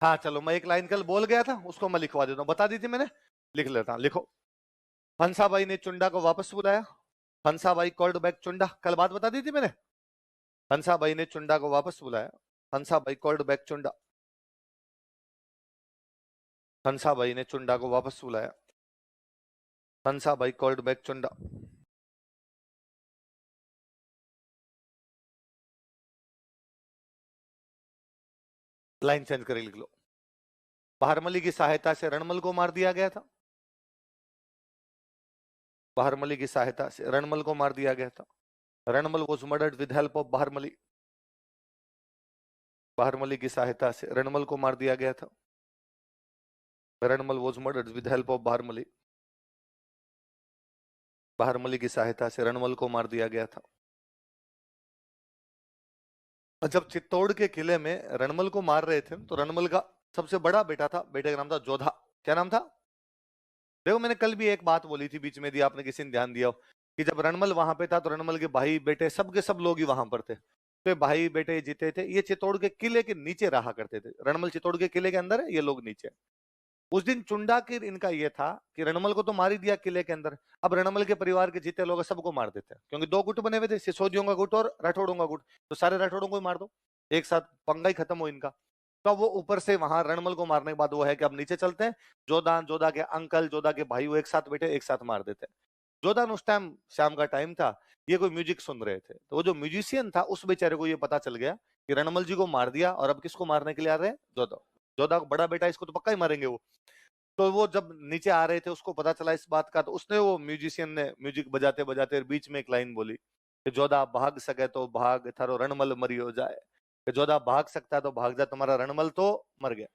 हाँ चलो, मैं एक लाइन कल बोल गया था, उसको मैं लिखवा देता हूँ, बता दी थी मैंने, लिख लेता हूँ, लिखो। हंसाबाई ने चुंडा को वापस बुलाया। हंसाबाई कॉल्ड बैक चुंडा, कल बात बता दी थी मैंने। हंसाबाई ने चुंडा को वापस बुलाया। Hansabai called back Chunda. हंसाबाई ने चुंडा को वापस बुलाया। Hansabai called back Chunda. Line change करके लिख लो। बहारमली की सहायता से रणमल को मार दिया गया था। बहारमली की सहायता से रणमल को मार दिया गया था। Ranmal was murdered with help of Baharmali. Baharmali की सहायता से रणमल को मार दिया गया था। Ranmal was murdered with help of Baharmali. Baharmali की सहायता से रणमल को मार दिया गया था। जब चित्तौड़ के किले में रणमल को मार रहे थे तो रणमल का सबसे बड़ा बेटा था, बेटे का नाम था जोधा। क्या नाम था? देखो मैंने कल भी एक बात बोली थी बीच में, दी आपने किसी ने ध्यान दिया हो, कि जब रणमल वहां पे था तो रणमल के भाई बेटे सब के सब लोग ही वहां पर थे, तो ये भाई बेटे जीते थे। ये चित्तौड़ के किले के नीचे रहा करते थे। रणमल चित्तौड़ के किले के अंदर है, ये लोग नीचे। उस दिन चुंडा की इनका ये था कि रणमल को तो मार ही दिया किले के अंदर, अब रणमल के परिवार के जितने लोग हैं सबको मार देते हैं, क्योंकि दो गुट बने हुए थे, सिसोदियों का गुट और राठौड़ों का गुट, तो सारे राठौड़ों को ही मार दो, एक साथ पंगा ही खत्म हो इनका। तो वो ऊपर से वहां रणमल को मारने के बाद वो है कि अब नीचे चलते हैं, जोधान जोधा के अंकल जोधा के भाई वो एक साथ बैठे एक साथ मार देते हैं। जोधान उस टाइम शाम का टाइम था, ये कोई म्यूजिक सुन रहे थे, तो वो जो म्यूजिशियन था उस बेचारे को ये पता चल गया कि रणमल जी को मार दिया और अब किसको मारने के लिए आ रहे हैं? जोधा। जोधा को बड़ा बेटा, इसको तो पक्का ही मारेंगे वो। तो वो जब नीचे आ रहे थे उसको पता चला इस बात का, तो उसने वो म्यूजिशियन ने म्यूजिक बजाते बजाते बीच में एक लाइन बोली कि जोधा भाग सके तो भाग, थारो रणमल मरी हो जाए। कि जोधा भाग सकता है तो भाग जा, तुम्हारा रणमल तो मर गया।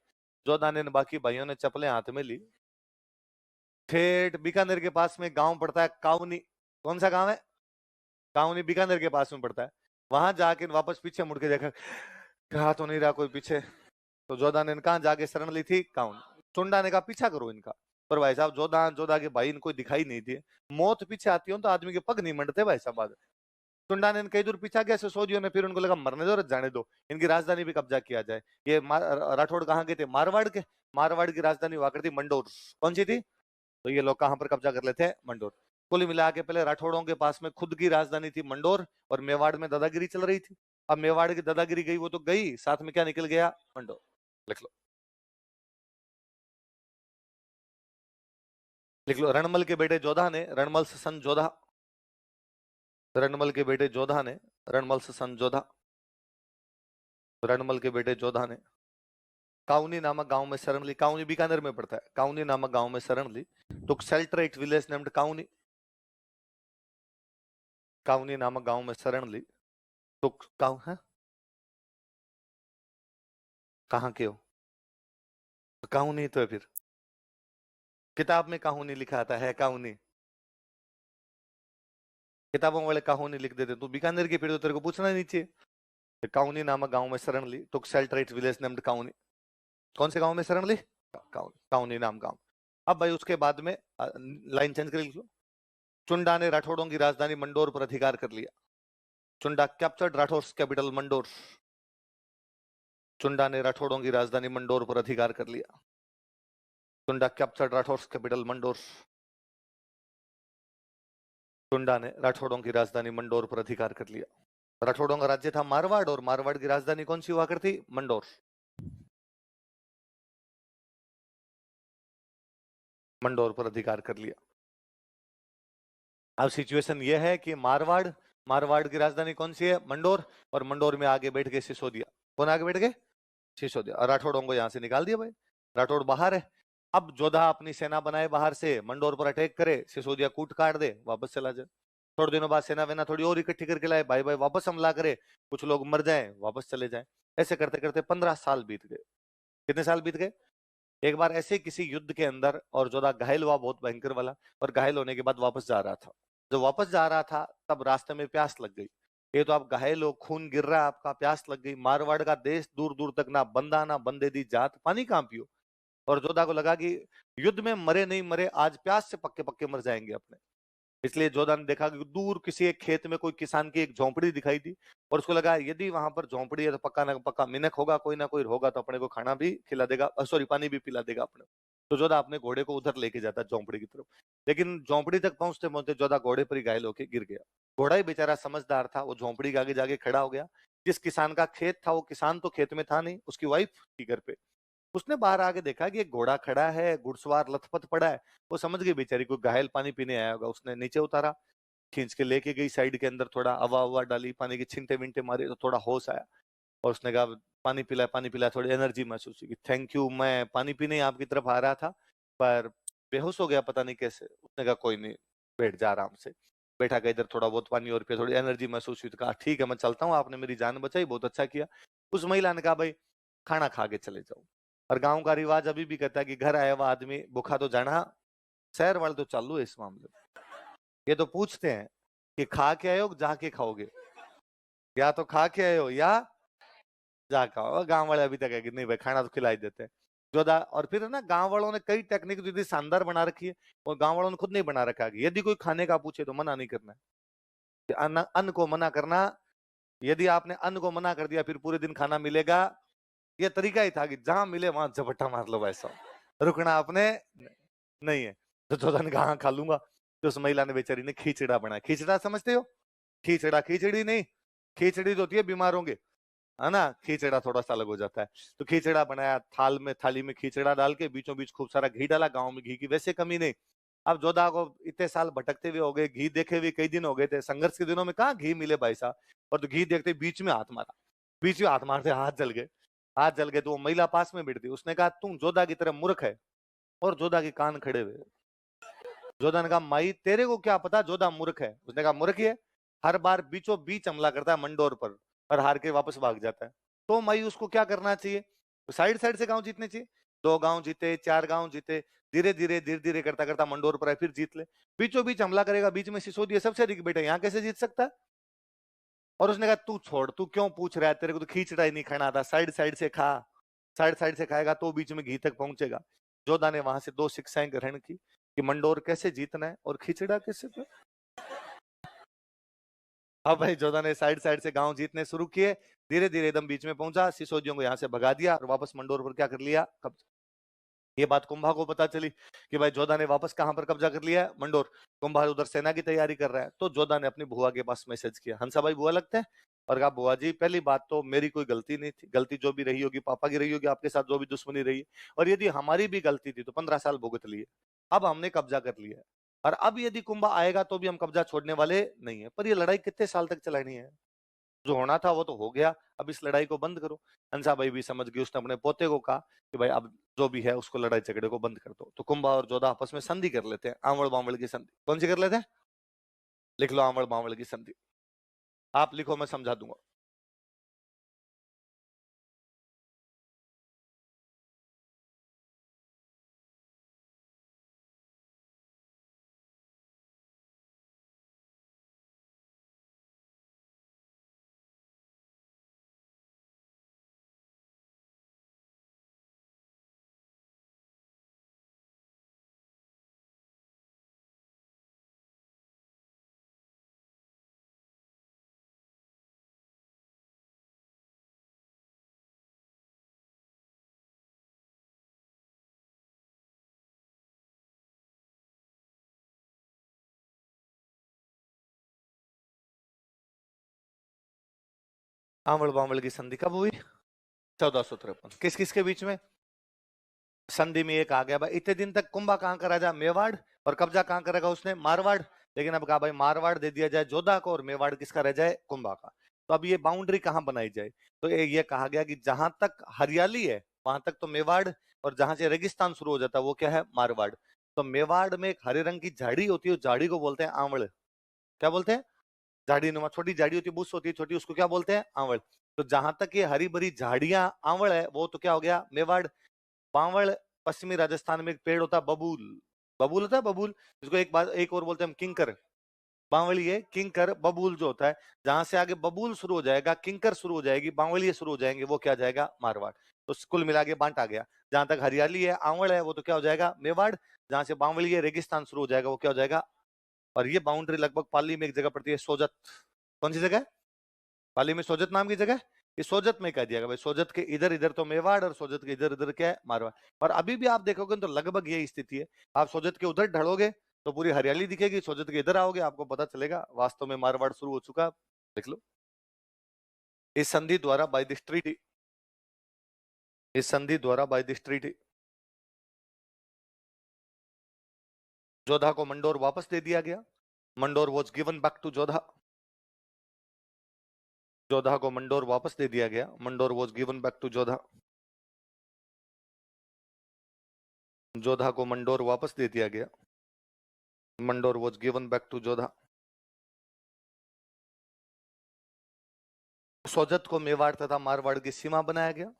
जोधा ने बाकी भाइयों ने चप्पलें हाथ में ली, ठेठ बीकानेर के पास में गांव पड़ता है काउनी। कौन सा गांव है? काउनी बीकानेर के पास में पड़ता है। वहां जाके वापस पीछे मुड़ के देखा, कहा तो नहीं रहा कोई पीछे। तो जोधा ने कहा जाके शरण ली थी काउन। चुंडा ने कहा पीछा करो इनका, पर भाई साहब जोधा जोधा के भाई इनको दिखाई नहीं दिए। मौत पीछे आती हो तो आदमी के पग नहीं मंडते भाई साहब बाद। चुंडा ने कई दूर पीछा गया, सिसोदियों ने फिर उनको लगा मरने दो, जाने दो, इनकी राजधानी भी कब्जा किया जाए। ये राठौड़ कहाँ के थे? मारवाड़ के। मारवाड़ की राजधानी हुआ करती मंडोर। कौन सी थी? तो ये लोग कहां पर कब्जा कर लेते हैं? मंडोर। कुल मिला के पहले राठौड़ों के पास में खुद की राजधानी थी मंडोर, और मेवाड़ में दादागिरी चल रही थी। अब मेवाड़ की दादागिरी गई वो तो गई, साथ में क्या निकल गया? मंडोर। लिख लो, लिख लो। रणमल के बेटे जोधा ने रणमल से सन जोधा। रणमल के बेटे जोधा ने रणमल से सन जोधा। रणमल के बेटे जोधा ने काउनी नामक गांव में शरण ली। काउनी बीकानेर में पड़ता है। काउनी नामक गांव में शरण ली। Took shelter at village named Kauni. Kauni नामक गांव में शरण ली। टुक काउ है, कहाँ के हो? काउनी तो है फिर, किताब में काहुनी लिखा आता है काउनी। किताबों वाले काहुनी लिख देते, तू बीकानेर की फिर तो तेरे को पूछना नहीं चाहिए। काउनी नामक गांव में शरण ली। Took shelter at village named Kauni. कौन से गांव में शरण ली? काउनी नाम गांव। अब भाई उसके बाद में लाइन चेंज कर लीजिए। चुंडा ने राठौड़ों की राजधानी मंडोर पर अधिकार कर लिया। Chunda captured Rathores capital Mandore. चुंडा ने राठौड़ों की राजधानी मंडोर पर अधिकार कर लिया। Chunda captured Rathores capital Mandore. चुंडा ने राठौड़ों की राजधानी मंडोर पर अधिकार कर लिया। राठौड़ों का राज्य था मारवाड़, और मारवाड़ की राजधानी कौन सी हुआ करती? मंडोर। मंडोर पर अधिकार कर लिया। अब सिचुएशन यह है कि मारवाड़, मारवाड़ की राजधानी कौन सी है? मंडोर, और मंडोर में आगे बैठ गए सिसोदिया। कौन आगे बैठ गए? सिसोदिया। और राठौड़ों को यहां से निकाल दिया भाई, राठौड़ बाहर है। अब जोधा अपनी सेना बनाए बाहर से, मंडोर पर अटैक करे, सिसोदिया कूट काट दे, वापस चला जाए। थोड़े दिनों बाद सेना वेना थोड़ी और इकट्ठी करके लाए, भाई भाई वापस हमला करे, कुछ लोग मर जाए वापस चले जाए। ऐसे करते करते 15 साल बीत गए। कितने साल बीत गए? एक बार ऐसे किसी युद्ध के अंदर और जोधा घायल हुआ बहुत भयंकर वाला, और घायल होने के बाद वापस जा रहा था। जब वापस जा रहा था तब रास्ते में प्यास लग गई। ये तो आप घायल हो, खून गिर रहा है आपका, प्यास लग गई। मारवाड़ का देश दूर दूर तक, ना बंदा ना बंदे दी जात, पानी कहां पियो। और जोधा को लगा कि युद्ध में मरे नहीं मरे, आज प्यास से पक्के पक्के मर जाएंगे अपने। इसलिए जोधा ने देखा कि दूर किसी एक खेत में कोई किसान की एक झोंपड़ी दिखाई दी, और उसको लगा यदि वहां पर झोंपड़ी है तो पक्का ना पक्का मिनक होगा, कोई ना कोई होगा तो अपने को खाना भी खिला देगा, सॉरी पानी भी पिला देगा अपने को। तो जोधा अपने घोड़े को उधर लेके जाता है झोंपड़ी की तरफ, लेकिन झोंपड़ी तक पहुंचते पहुंचते जोधा घोड़े पर ही घायल होकर गिर गया। घोड़ा ही बेचारा समझदार था, वो झोंपड़ी के आगे जाके खड़ा हो गया। जिस किसान का खेत था वो किसान तो खेत में था नहीं, उसकी वाइफ थी घर पे। उसने बाहर आके देखा कि एक घोड़ा खड़ा है, घुड़सवार लथपथ पड़ा है। वो समझ गई बेचारी कोई घायल पानी पीने आया होगा, उसने नीचे उतारा, खींच के लेके गई साइड के अंदर, थोड़ा हवा हवा डाली, पानी के छींटे विंटे मारे तो थोड़ा होश आया। और उसने कहा पानी पिला, थोड़ी एनर्जी महसूस हुई। थैंक यू, मैं पानी पीने आपकी तरफ आ रहा था पर बेहोश हो गया पता नहीं कैसे। उसने कहा कोई नहीं, बैठ जा आराम से। बैठा का इधर थोड़ा बहुत पानी और पिया, थोड़ी एनर्जी महसूस हुई तो कहा ठीक है मैं चलता हूँ, आपने मेरी जान बचाई, बहुत अच्छा किया। उस महिला ने कहा भाई खाना खा के चले जाओ। और गांव का रिवाज अभी भी कहता है कि घर आया हुआ आदमी भूखा तो जाना, शहर वाले तो चालू है इस मामले में। ये तो पूछते हैं कि खा के आए हो जाके खाओगे, या तो खा के आए हो या जाके आओ। गांव वाले अभी तक है कि नहीं भाई खाना तो खिलाई देते हैं। जोधा और फिर है ना, गांव वालों ने कई टेक्निक दीदी शानदार बना रखी है, और गांव वालों ने खुद नहीं बना रखा है कि यदि कोई खाने का पूछे तो मना नहीं करना है। कि अन्न अन्न को मना करना, यदि आपने अन्न को मना कर दिया फिर पूरे दिन खाना मिलेगा, ये तरीका ही था कि जहां मिले वहां झपट्टा मार लो, वैसा रुकना आपने नहीं है। तो जोधा ने कहा हाँ, खा लूंगा। तो उस महिला ने बेचारी ने खिचड़ा बनाया। खिचड़ा समझते हो? खिचड़ा खिचड़ी नहीं, खिचड़ी तो होती है बीमारों के, है ना, खिचड़ा थोड़ा सा अलग हो जाता है। तो खिचड़ा बनाया, थाली में खिचड़ा डाल के बीचों बीच खूब सारा घी डाला। गांव में घी की वैसे कमी नहीं। अब जोधा को इतने साल भटकते हुए हो गए, घी देखे हुए कई दिन हो गए थे, संघर्ष के दिनों में कहाँ घी मिले भाई साहब। और तो घी देखते बीच में हाथ मारा, बीच में हाथ मारते हाथ जल गए। हाथ जल गए तो वो महिला पास में बैठी थी, उसने कहा तुम जोधा की तरह मूर्ख है। और जोधा के कान खड़े हुए। जोधा ने कहा माई तेरे को क्या पता जोधा मूर्ख है। उसने कहा मूर्ख ही है, हर बार बीचों बीच हमला करता है मंडोर पर, और हार के वापस भाग जाता है। तो माई उसको क्या करना चाहिए? साइड साइड से गांव जीतने चाहिए। 2 गांव जीते, 4 गांव जीते, धीरे धीरे करता करता मंडोर पर आए, फिर जीत ले। बीचों बीच हमला करेगा, बीच में सिसोदिया सबसे अधिक बेटा, यहाँ कैसे जीत सकता है? और उसने कहा तू छोड़, तू क्यों पूछ रहा है, तेरे को तो खींचड़ा ही नहीं खाना था, साइड साइड से खा। साइड साइड से खाएगा तो बीच में घी तक पहुंचेगा। जोधा ने वहां से 2 शिक्षाएं ग्रहण की कि मंडोर कैसे जीतना है और खिचड़ा कैसे। अब भाई जोधा ने साइड साइड से गांव जीतने शुरू किए, धीरे धीरे एकदम बीच में पहुंचा, सिसोदियों को यहाँ से भगा दिया और वापस मंडोर पर क्या कर लिया, कब्जा। ये बात कुंभा को पता चली कि भाई जोधा ने वापस कहां पर कब्जा कर लिया है, मंडोर। कुंभा उधर सेना की तैयारी कर रहा है, तो जोधा ने अपनी बुआ के पास मैसेज किया, हंसा भाई बुआ लगते हैं, और कहा बुआ जी पहली बात तो मेरी कोई गलती नहीं थी, गलती जो भी रही होगी पापा की रही होगी, आपके साथ जो भी दुश्मनी रही है, और यदि हमारी भी गलती थी तो 15 साल भुगत लिए, अब हमने कब्जा कर लिया है, और अब यदि कुंभा आएगा तो भी हम कब्जा छोड़ने वाले नहीं है। पर ये लड़ाई कितने साल तक चलानी है? जो होना था वो तो हो गया, अब इस लड़ाई को बंद करो। हंसा भाई भी समझ गई, उसने अपने पोते को कहा कि भाई अब जो भी है उसको लड़ाई झगड़े को बंद कर दो। तो कुंभा और जोधा आपस में संधि कर लेते हैं, आंवड़ बांवड़ की संधि। कौन सी कर लेते हैं? लिख लो, आंवड़ बांवड़ की संधि। आप लिखो, मैं समझा दूंगा। आंवड़ बांवड़ की संधि कब हुई? 1453। किस किस के बीच में? संधि में एक आ गया भाई, इतने दिन तक कुंभा कहां का राजा, मेवाड़, और कब्जा कहां करेगा उसने, मारवाड़। लेकिन अब कहा भाई मारवाड़ दे दिया जाए जोधा को और मेवाड़ किसका रह जाए, कुंभा का। तो अब ये बाउंड्री कहां बनाई जाए? तो ये कहा गया कि जहां तक हरियाली है वहां तक तो मेवाड़, और जहां से रेगिस्तान शुरू हो जाता है वो क्या है, मारवाड़। तो मेवाड़ में एक हरे रंग की झाड़ी होती है, उस झाड़ी को बोलते हैं आंवड़। क्या बोलते हैं? झाड़ी नुमा छोटी झाड़ी होती है, बुश होती है छोटी, उसको क्या बोलते हैं, आंवड़। तो जहां तक ये हरी भरी झाड़ियां आंवड़ है वो तो क्या हो गया, मेवाड़। बावल, पश्चिमी राजस्थान में एक पेड़ होता है बबूल, बबूल होता है बबूल, जिसको एक बात एक और बोलते हैं हम किंकर। बावलिए किंकर बबूल जो होता है, जहां से आगे बबूल शुरू हो जाएगा, किंकर शुरू हो जाएगी, बावलिए शुरू हो जाएंगे, वो क्या जाएगा, मारवाड़। तो कुल मिला के बांटा गया। जहां तक हरियाली है आंवड़ है वो तो क्या हो जाएगा, मेवाड़। जहां से बावलिए रेगिस्तान शुरू हो जाएगा वो क्या हो जाएगा, और ये बाउंड्री लगभग पाली में एक जगह पड़ती है, सोजत। कौन सी जगह? पाली में सोजत नाम की जगह। ये सोजत में कह दिया गया भाई, सोजत के इधर इधर तो मेवाड़ और सोजत के इधर इधर क्या है, मारवाड़। और अभी भी आप देखोगे तो लगभग यही स्थिति है। आप सोजत के उधर ढलोगे तो पूरी हरियाली दिखेगी, सोजत के इधर आओगे आपको पता चलेगा वास्तव में मारवाड़ शुरू हो चुका है। देख लो इस संधि द्वारा बाय दिस ट्रीटी, इस संधि द्वारा बाय दिस ट्रीटी जोधा को मंडोर वापस दे दिया गया। Mandore was given back to Jodha. Jodha को मंडोर वापस दे दिया गया। Mandore was given back to Jodha. Jodha को मंडोर वापस दे दिया गया। Mandore was given back to Jodha. Sojat को मेवाड़ तथा मारवाड़ की सीमा बनाया गया।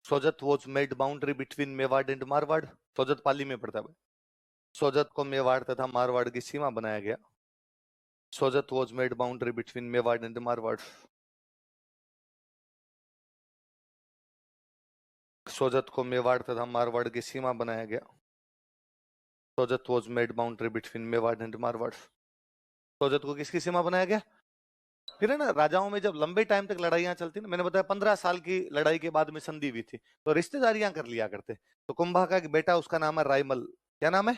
Sojat was made boundary between Mewar and Marwar. Sojat Pali में पड़ता है। सोजत को मेवाड़ तथा मारवाड़ की सीमा बनाया गया। Sojat was made boundary between Mewar and Marwar. Sojat को मेवाड़ तथा मारवाड़ की सीमा बनाया गया। Sojat was made boundary between Mewar and Marwar. Sojat को किसकी सीमा बनाया गया? फिर है ना, राजाओं में जब लंबे टाइम तक लड़ाइयां चलती ना, मैंने बताया 15 साल की लड़ाई के बाद में संधि हुई थी, तो रिश्तेदारियां कर लिया करते। तो कुंभा का एक बेटा, उसका नाम है रायमल। क्या नाम है?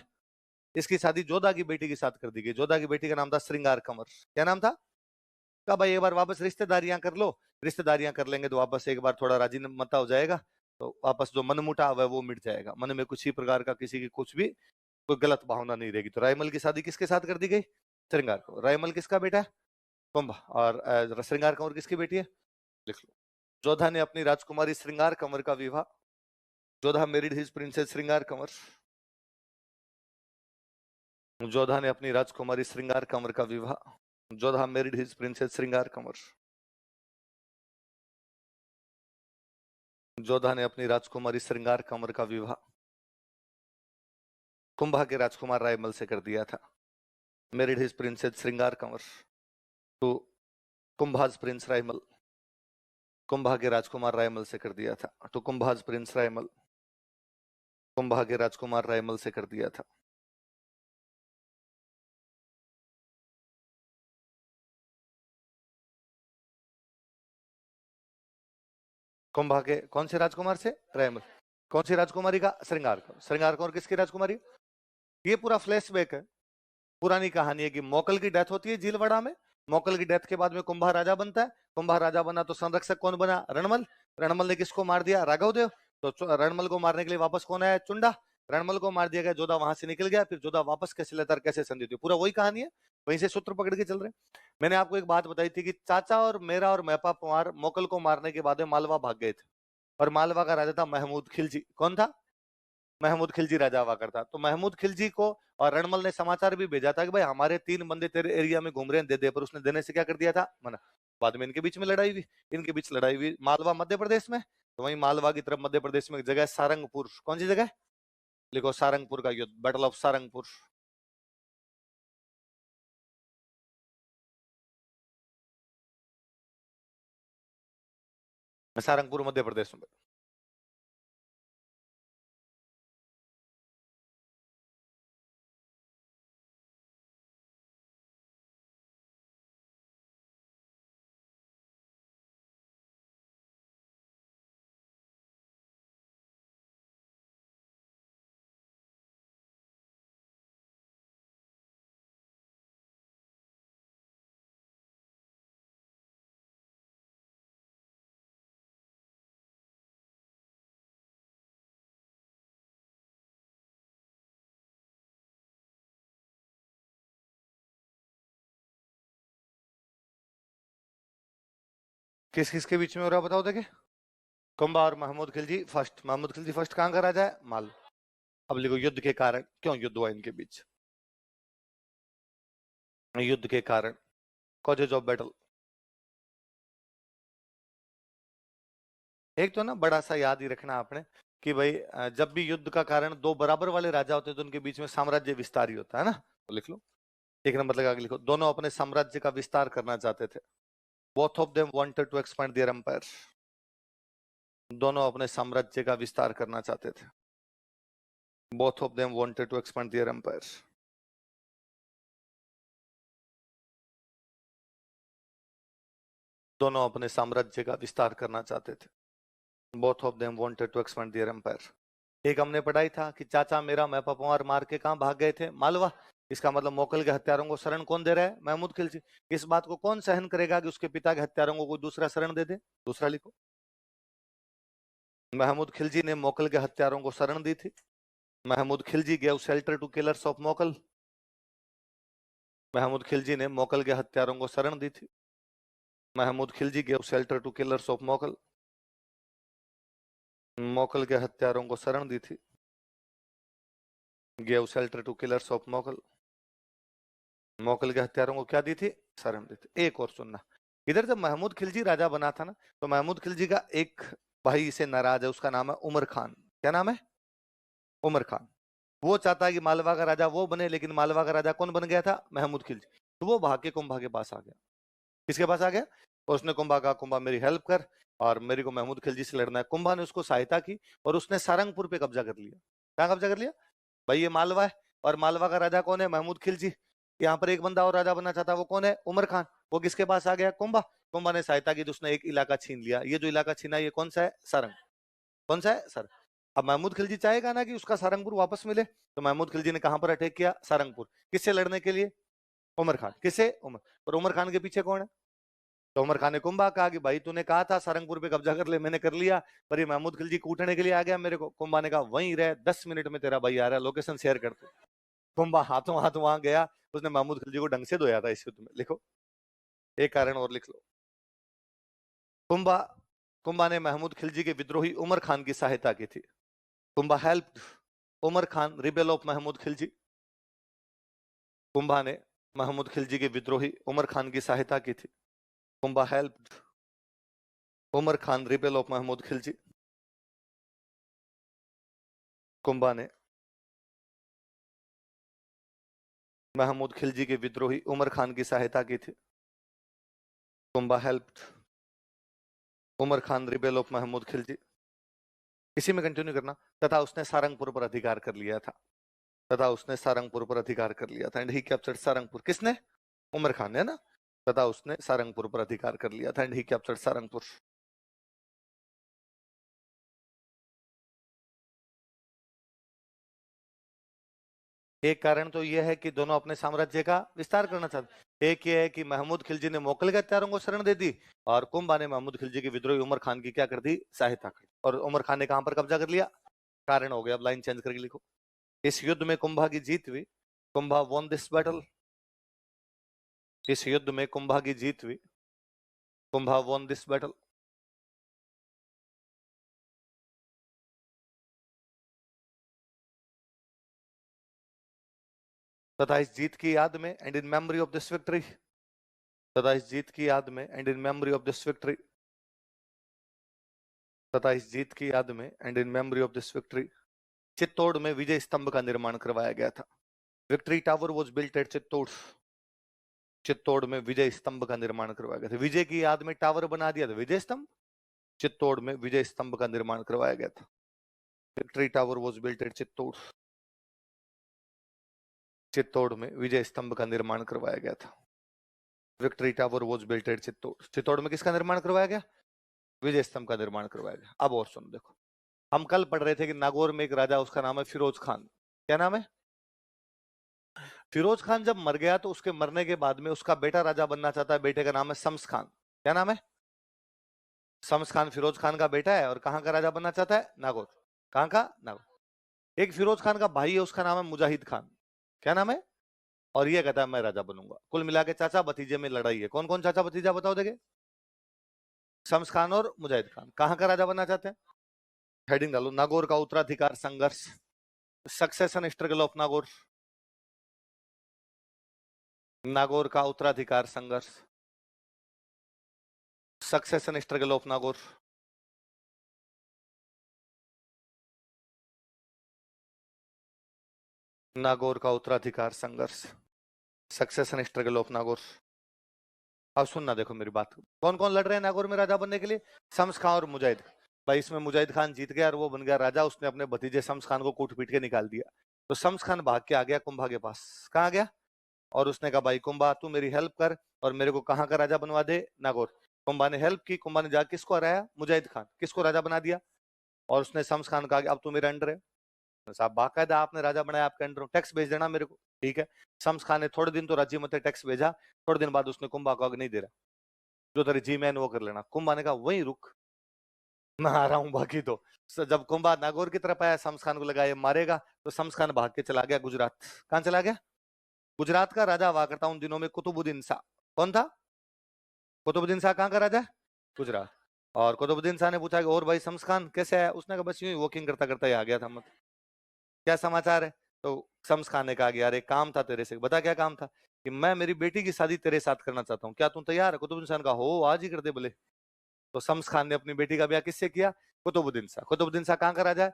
इसकी शादी जोधा की बेटी के साथ कर दी गई। जोधा की बेटी का नाम था श्रृंगार कंवर। क्या नाम था? कहा भाई एक बार वापस रिश्तेदारियां कर लो। रिश्तेदारियां कर लेंगे तो वापस एक बार थोड़ा राजीनामा हो जाएगा, तो वापस जो मनमुटाव है वो मिट जाएगा। मन में कुछ ही प्रकार का किसी की कुछ भी कोई गलत भावना नहीं रहेगी। तो रायमल की शादी किसके साथ कर दी गई? श्रृंगार कंवर। रायमल किसका बेटा है? कुंभ। और श्रृंगार कंवर किसकी बेटी है? लिख लो। जोधा ने अपनी राजकुमारी श्रृंगार कंवर का विवाह, Jodha married his princess Shringar Kanwar. Jodha ने अपनी राजकुमारी श्रृंगार कंवर का विवाह, Jodha married his princess Shringar Kanwar. Jodha ने अपनी राजकुमारी श्रृंगार कंवर का विवाह कुंभा के राजकुमार रायमल से कर दिया था। Married his princess Shringar Kanwar to Kumbha's prince Raimal. Kumbha के राजकुमार रायमल से कर दिया था। To Kumbha's prince Raimal. कुंभा के राजकुमार रायमल से कर दिया था। कुंभा के कौन से राजकुमार से? रायमल। कौन सी राजकुमारी का? श्रृंगार कंवर। श्रृंगार कंवर किसकी राजकुमारी? ये पूरा फ्लैशबैक है, पुरानी कहानी है कि मोकल की डेथ होती है झीलवाड़ा में। मोकल की डेथ के बाद में कुंभा राजा बनता है। कुंभा राजा बना तो संरक्षक कौन बना? रणमल। रणमल ने किसको मार दिया? राघवदेव। तो रणमल को मारने के लिए वापस कौन आया? चुंडा। रणमल को मार दिया गया, जोधा वहां से निकल गया। फिर जोधा वापस कैसे लेता, कैसे संधि हुई, पूरा वही कहानी है, वहीं से सूत्र पकड़ के चल रहे हैं। मैंने आपको एक बात बताई थी कि चाचा और मेरा और मैपा पवार मोकल को मारने के बाद में मालवा भाग गए थे, और मालवा का राजा था महमूद खिलजी। कौन था? महमूद खिलजी राजा हुआ करता। तो महमूद खिलजी को और रणमल ने समाचार भी भेजा था कि भाई हमारे 3 बंदे तेरे एरिया में घूम रहे हैं, दे दे। पर उसने देने से क्या कर दिया था? मना। बाद में इनके बीच में लड़ाई हुई। इनके बीच लड़ाई हुई मालवा मध्य प्रदेश में। तो वहीं मालवा की तरफ मध्य प्रदेश में एक जगह है सारंगपुर। कौन सी जगह? लिखो, सारंगपुर का युद्ध, बैटल ऑफ सारंगपुर। सारंगपुर मध्य प्रदेश में। किस किस के बीच में हो रहा बताओ देखे? कुंभा और महमूद खिलजी फर्स्ट। महमूद खिलजी फर्स्ट कहां का राजा है? माल। अब लिखो, युद्ध के कारण। क्यों युद्ध हुआ इनके बीच? युद्ध के कारण, कॉजेज ऑफ बैटल। एक तो ना बड़ा सा याद ही रखना आपने कि भाई जब भी युद्ध का कारण दो बराबर वाले राजा होते हैं तो उनके बीच में साम्राज्य विस्तार ही होता है ना। तो लिख लो, एक नंबर लगा के लिखो, दोनों अपने साम्राज्य का विस्तार करना चाहते थे। Both of them wanted to expand their empire. दोनों अपने साम्राज्य का विस्तार करना चाहते थे। Both of them wanted to expand their empire. दोनों अपने साम्राज्य का विस्तार करना चाहते थे। Both of them wanted to expand their empire. एक हमने पढ़ाई था कि चाचा मेरा मैं पपवार मार के कहां भाग गए थे, मालवा। इसका मतलब मोकल के हत्यारों को शरण कौन दे रहा है, महमूद खिलजी। इस बात को कौन सहन करेगा कि उसके पिता के हत्यारों को कोई दूसरा शरण दे दे। दूसरा लिखो, महमूद खिलजी ने मोकल के हत्यारों को शरण दी थी। Mahmud Khilji gave shelter to killers of Mokal. Mahmud Khilji ने मोकल के हत्यारों को शरण दी थी। Mahmud Khilji gave shelter to killers of Mokal. Mokal के हत्यारों को शरण दी थी। Gave shelter to killers of Mokal. Mokal के हत्यारों को क्या दी थी, शरण दी थी। एक और सुनना, इधर जब महमूद खिलजी राजा बना था ना, तो महमूद खिलजी का एक भाई से नाराज है, उसका नाम है उमर खान। क्या नाम है, उमर खान। वो चाहता है कि मालवा का राजा वो बने, लेकिन मालवा का राजा कौन बन गया था, महमूद खिलजी। तो वो भाग के कुंभा के पास आ गया। किसके पास आ गया, और उसने कुंभा कहा, कुंभा मेरी हेल्प कर और मेरे को महमूद खिलजी से लड़ना है। कुंभा ने उसको सहायता की और उसने सारंगपुर पे कब्जा कर लिया। कहाँ कब्जा कर लिया भाई, ये मालवा है और मालवा का राजा कौन है, महमूद खिलजी। यहाँ पर एक बंदा और राजा बनना चाहता है, वो कौन है, उमर खान। वो किसके पास आ गया, कुंभा। कुंभा ने सहायता की तो उसने एक इलाका छीन लिया। ये जो इलाका छीना ये कौन सा है, सारंग। कौन सा है, सर। अब महमूद खिलजी चाहेगा ना कि उसका सारंगपुर वापस मिले, तो महमूद खिलजी ने कहां पर अटैक किया, सारंगपुर। किससे लड़ने के लिए, उमर खान। किससे, उमर। और उमर खान के पीछे कौन है, तो उमर खान ने कुंभा कहा कि भाई तूने कहा था सारंगपुर पे कब्जा कर ले, मैंने कर लिया, पर ये महमूद खिलजी कूटने के लिए आ गया मेरे को। कुंभा ने कहा वहीं रहे, 10 मिनट में तेरा भाई आ रहा है, लोकेशन शेयर कर दो। कुंभा हाथों हाथ वहां गया, उसने महमूद खिलजी को ढंग से धोया था इस युद्ध में। लिखो, एक कारण और लिख लो। कुंभा कुंभा ने महमूद खिलजी के विद्रोही उमर खान की सहायता की थी। Kumbha helped Umar Khan rebel of Mahmud Khilji. Kumbha ने महमूद खिलजी के विद्रोही उमर खान की सहायता की थी। Kumbha helped Umar Khan rebel of Mahmud Khilji. Kumbha ने महमूद खिलजी के विद्रोही उमर खान की सहायता की थी। Kumbha helped Umar Khan rebel of Mahmud Khilji. इसी में कंटिन्यू करना। तथा उसने सारंगपुर पर अधिकार कर लिया था। तथा उसने सारंगपुर पर अधिकार कर लिया था। And he captured Sarangpur. किसने, उमर खान ने ना। तथा उसने सारंगपुर पर अधिकार कर लिया था। And he captured Sarangpur. एक कारण तो यह है कि दोनों अपने साम्राज्य का विस्तार करना चाहते। एक यह है कि महमूद खिलजी ने मोकल के हत्यारों को शरण दे दी और कुंभा ने महमूद खिलजी के विद्रोही उमर खान की क्या कर दी, सहायता कर दी। और उमर खान ने कहां पर कब्जा कर लिया, कारण हो गया। अब लाइन चेंज करके लिखो। इस युद्ध में कुंभा की जीत हुई। Kumbha von this battle. इस युद्ध में कुंभा की जीत हुई। Kumbha von this battle. तथा इस जीत की याद में and in memory of this victory. तथा इस जीत की याद में and in memory of this victory. तथा इस जीत की याद में and in memory of this victory Chittor में विजय स्तंभ का निर्माण करवाया गया था। Victory tower was built at Chittor. Chittor में विजय स्तंभ का निर्माण करवाया गया था। विजय की याद में टावर बना दिया था, विजय स्तंभ। चित्तौड़ में विजय स्तंभ का निर्माण करवाया गया था। Victory tower was built at Chittor. Chittor में विजय स्तंभ का निर्माण करवाया गया था। Victory tower was built at Chittor. Chittor में किसका निर्माण करवाया गया, विजय स्तंभ का निर्माण करवाया गया। अब और सुन देखो, हम कल पढ़ रहे थे कि नागौर में एक राजा, उसका नाम है फिरोज खान। क्या नाम है, फिरोज खान। जब मर गया तो उसके मरने के बाद में उसका बेटा राजा बनना चाहता है। बेटे का नाम है शम्स खान। क्या नाम है, शम्स खान फिरोज खान का बेटा है और कहां का राजा बनना चाहता है, नागौर। कहां का, नागौर। एक फिरोज खान का भाई है, उसका नाम है मुजाहिद खान। क्या नाम है, और ये कहता है मैं राजा बनूंगा। कुल मिला के चाचा भतीजे में लड़ाई है। कौन कौन चाचा भतीजा बताओ देखे, शम्स खान और मुजाहिद खान। कहां का राजा बनना चाहते हैं, हेडिंग डालो, नागौर का उत्तराधिकार संघर्ष, succession struggle of Nagaur. Nagaur का उत्तराधिकार संघर्ष, succession struggle of Nagaur. Nagaur का उत्तराधिकार संघर्ष, सक्सेशन स्ट्रगल ऑफ नागौर। अब सुनना, देखो मेरी बात, कौन कौन लड़ रहे हैं नागौर में राजा बनने के लिए, शम्स खान और मुजाहिद। भाई इसमें मुजाहिद खान जीत गया और वो बन गया राजा। उसने अपने भतीजे शम्स खान को कूट पीट के निकाल दिया। तो शम्स खान भाग के आ गया कुंभा के पास। कहाँ आ गया, और उसने कहा भाई कुंभा तू मेरी हेल्प कर और मेरे को कहाँ का राजा बनवा दे, नागौर। कुंभा ने हेल्प की, कुंभा ने जाकर किसको हराया? मुजाहिद खान। किसको राजा बना दिया? और उसने शम्स खान कहा कि अब तू मेरे अंडर है। तो साहब बाकायदा आपने राजा बनाया, आपके अंडर हूं, टैक्स भेज देना मेरे को। ठीक है। शम्स खान ने थोड़े दिन तो राजी मत टैक्स भेजा, थोड़े दिन बाद उसने कुंभा को नहीं दे रहा, जो तेरे जी मैन वो कर लेना। कुंभा ने कहा वहीं रुक, मैं आ रहा हूं बाकी तो। जब कुंभा नागौर की तरफ आया, शम्स खान को लगा ये मारेगा, तो शम्स खान भाग के चला गया गुजरात। कहां चला गया? गुजरात का राजा हुआ करता उन दिनों में कुतुबुद्दीन शाह। कौन था? कुतुबुद्दीन शाह कहाँ का राजा? गुजरात। और कुतुबुद्दीन शाह ने पूछा कि और भाई शम्स खान कैसे है? उसने कहा बस यूं ही वॉकिंग करता करता ही आ गया था, मत क्या समाचार है? तो शम्स खान ने कहा कि यार एक काम था तेरे से। बता क्या काम था? कि मैं मेरी बेटी की शादी तेरे साथ करना चाहता हूँ, क्या तू तैयार है? कुतुबुद्दीन शाह ने कहा हो, आज ही कर दे बोले। तो शम्स खान ने अपनी बेटी का ब्याह किससे किया? कुतुबुद्दीन शाह। कुतुबुद्दीन शाह कहाँ का राजा है?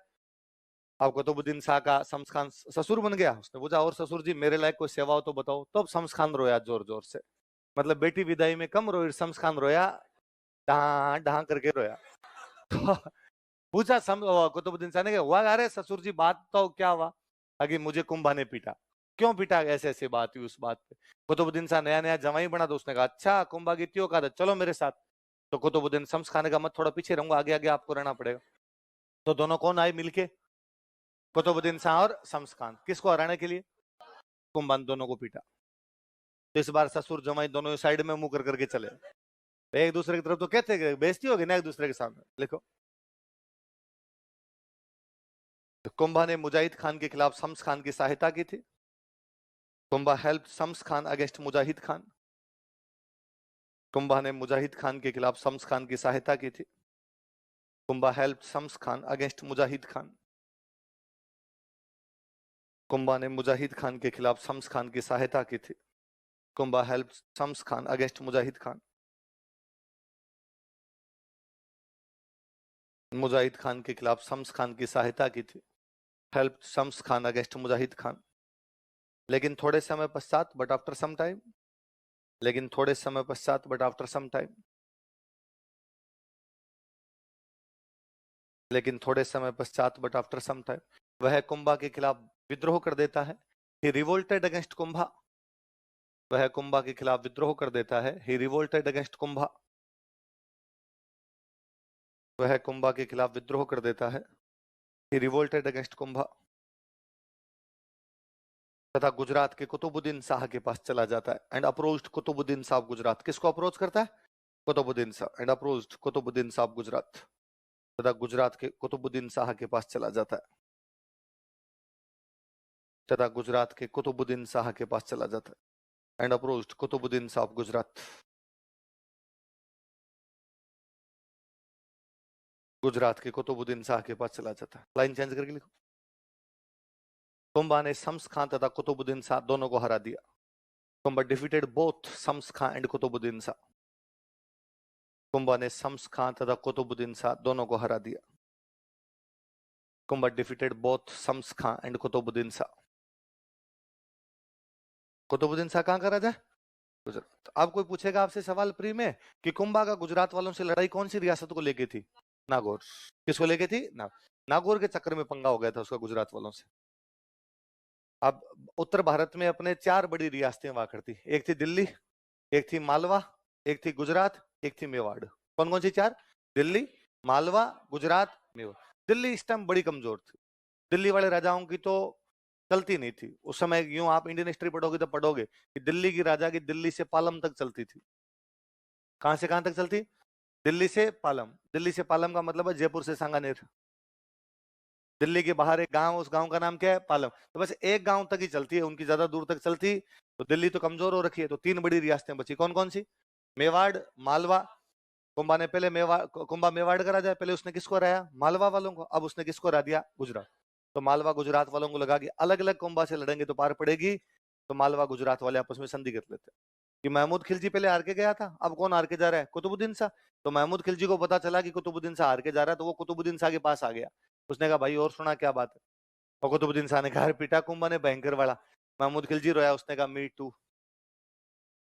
अब कुतुबुद्दीन शाह का शम्स खान ससुर बन गया। उसने पूछा और ससुर जी मेरे लायक कोई सेवा हो तो बताओ। तो अब शम्स खान रोया जोर जोर से, मतलब बेटी विदाई में कम रोई, शम्स खान रोया, ढहा ढहा करके रोया। तो पूछा कुतुबुद्दीन शाह ने कहा हुआ अरे ससुर जी बात तो क्या हुआ? आगे मुझे कुंभा ने पीटा। क्यों पीटा? ऐसे ऐसे बात हुई उस बात पे। कुतुबुद्दीन शाह नया नया जवाई बना, तो उसने कहा अच्छा कुंभा की त्यों का था, चलो मेरे साथ। तो कुतुबुद्दीन शम्स खान का मत थोड़ा पीछे रहूंगा, आगे आगे आपको रहना पड़ेगा। तो दोनों कौन आए मिलके? कुतुबुद्दीन शाह और शम्स खान। किसको हराने के लिए? कुंभा ने दोनों को पीटा। तो इस बार ससुर जमाई दोनों साइड में मुंह कर करके चले एक दूसरे की तरफ। तो कहते बेइज्जती होगी ना एक दूसरे के सामने। लिखो, तो कुंभा ने मुजाहिद खान के खिलाफ शम्स खान की सहायता की थी। कुंभा हेल्प शम्स खान अगेंस्ट मुजाहिद खान। कुंभा ने मुजाहिद खान के खिलाफ शम्स खान की सहायता की थी। कुंभा हेल्प शम्स खान अगेंस्ट मुजाहिद खान। कुंभा ने मुजाहिद खान के खिलाफ शम्स खान की सहायता की थी। कुंभा हेल्प शम्स खान अगेंस्ट मुजाहिद खान। मुजाहिद खान के खिलाफ शम्स खान की सहायता की थी। हेल्प शम्स खान अगेंस्ट मुजाहिद खान। लेकिन थोड़े समय पश्चात, बट आफ्टर सम टाइम, लेकिन थोड़े समय पश्चात, बट आफ्टर सम टाइम, लेकिन थोड़े समय पश्चात, बट आफ्टर सम टाइम, वह कुंभा के खिलाफ विद्रोह कर देता है। ही रिवोल्टेड अगेंस्ट कुंभा। वह कुंभा के खिलाफ विद्रोह कर देता है। ही रिवोल्टेड अगेंस्ट कुंभा। वह कुंभा के खिलाफ विद्रोह कर देता है। ही रिवोल्टेड अगेंस्ट कुंभा। तथा गुजरात के कुतुबुद्दीन शाह के पास चला जाता है एंड अप्रोच्ड कुतुबुद्दीन शाह गुजरात। किसको अप्रोच करता है? कुतुबुद्दीन शाह। And approached Qutbuddin Shah Gujarat. तथा गुजरात के कुतुबुद्दीन शाह के पास चला जाता है। तथा गुजरात के कुतुबुद्दीन शाह के पास चला जाता है एंड अप्रोच्ड कुतुबुद्दीन शाह गुजरात। गुजरात के कुतुबुद्दीन शाह के पास चला जाता है। लाइन चेंज करके लिखो। कुंभा ने शम्स खान तथा कुतुबुद्दीन शाह दोनों को हरा दिया। Kumbha defeated both Shams Khan and Qutubuddin Shah. Kumbha ने शम्स खान तथा कुतुबुद्दीन शाह दोनों को हरा दिया। Kumbha defeated both Shams Khan and Qutubuddin Shah. Qutubuddin Shah कहां का राजा है? गुजरात। अब कोई पूछेगा आपसे सवाल प्री में कि कुंभा का गुजरात वालों से लड़ाई कौन सी रियासत को लेके थी? नागौर। किसको लेके थी? नागौर के चक्कर में पंगा हो गया था उसका गुजरात वालों से। अब उत्तर भारत में अपने 4 बड़ी रियासतें हुआ करती। एक थी दिल्ली, एक थी मालवा, एक थी गुजरात, एक थी मेवाड़। कौन कौन सी 4? दिल्ली, मालवा, गुजरात, मेवाड़। दिल्ली इस टाइम बड़ी कमजोर थी। दिल्ली वाले राजाओं की तो चलती नहीं थी उस समय। यूं आप इंडियन हिस्ट्री पढ़ोगे तो पढ़ोगे कि दिल्ली की राजा की दिल्ली से पालम तक चलती थी। कहां से कहां तक चलती? दिल्ली से पालम। दिल्ली से पालम का मतलब है जयपुर से सांगानेर। दिल्ली के बाहर एक गांव, उस गांव का नाम क्या है? पालम। तो बस एक गांव तक ही चलती है, उनकी ज्यादा दूर तक चलती। तो दिल्ली तो कमजोर हो रखी है। तो 3 बड़ी रियासतें बची। कौन कौन सी? मेवाड़, मालवा। कुंभा ने पहले कुंभा मेवाड़ का राजा है, पहले उसने किसको हराया? मालवा वालों को। अब उसने किसको हरा दिया? गुजरात। तो मालवा गुजरात वालों को लगा कि अलग अलग कुंभा से लड़ेंगे तो पार पड़ेगी। तो मालवा गुजरात वाले आपस में संधि कर लेते हैं कि महमूद खिलजी पहले हार के गया था, अब कौन हार के जा रहा है? कुतुबुद्दीन शाह। तो महमूद खिलजी को पता चला कि कुतुबुद्दीन शाह हार के जा रहा है, तो वो कुतुबुद्दीन शाह के पास आ गया। उसने कहा भाई और सुना क्या बात है? और कुतुबुद्दीन शाह ने कहा पीटा कुंभा ने भयंकर वाला। महमूद खिलजी रोया, उसने कहा मी टू,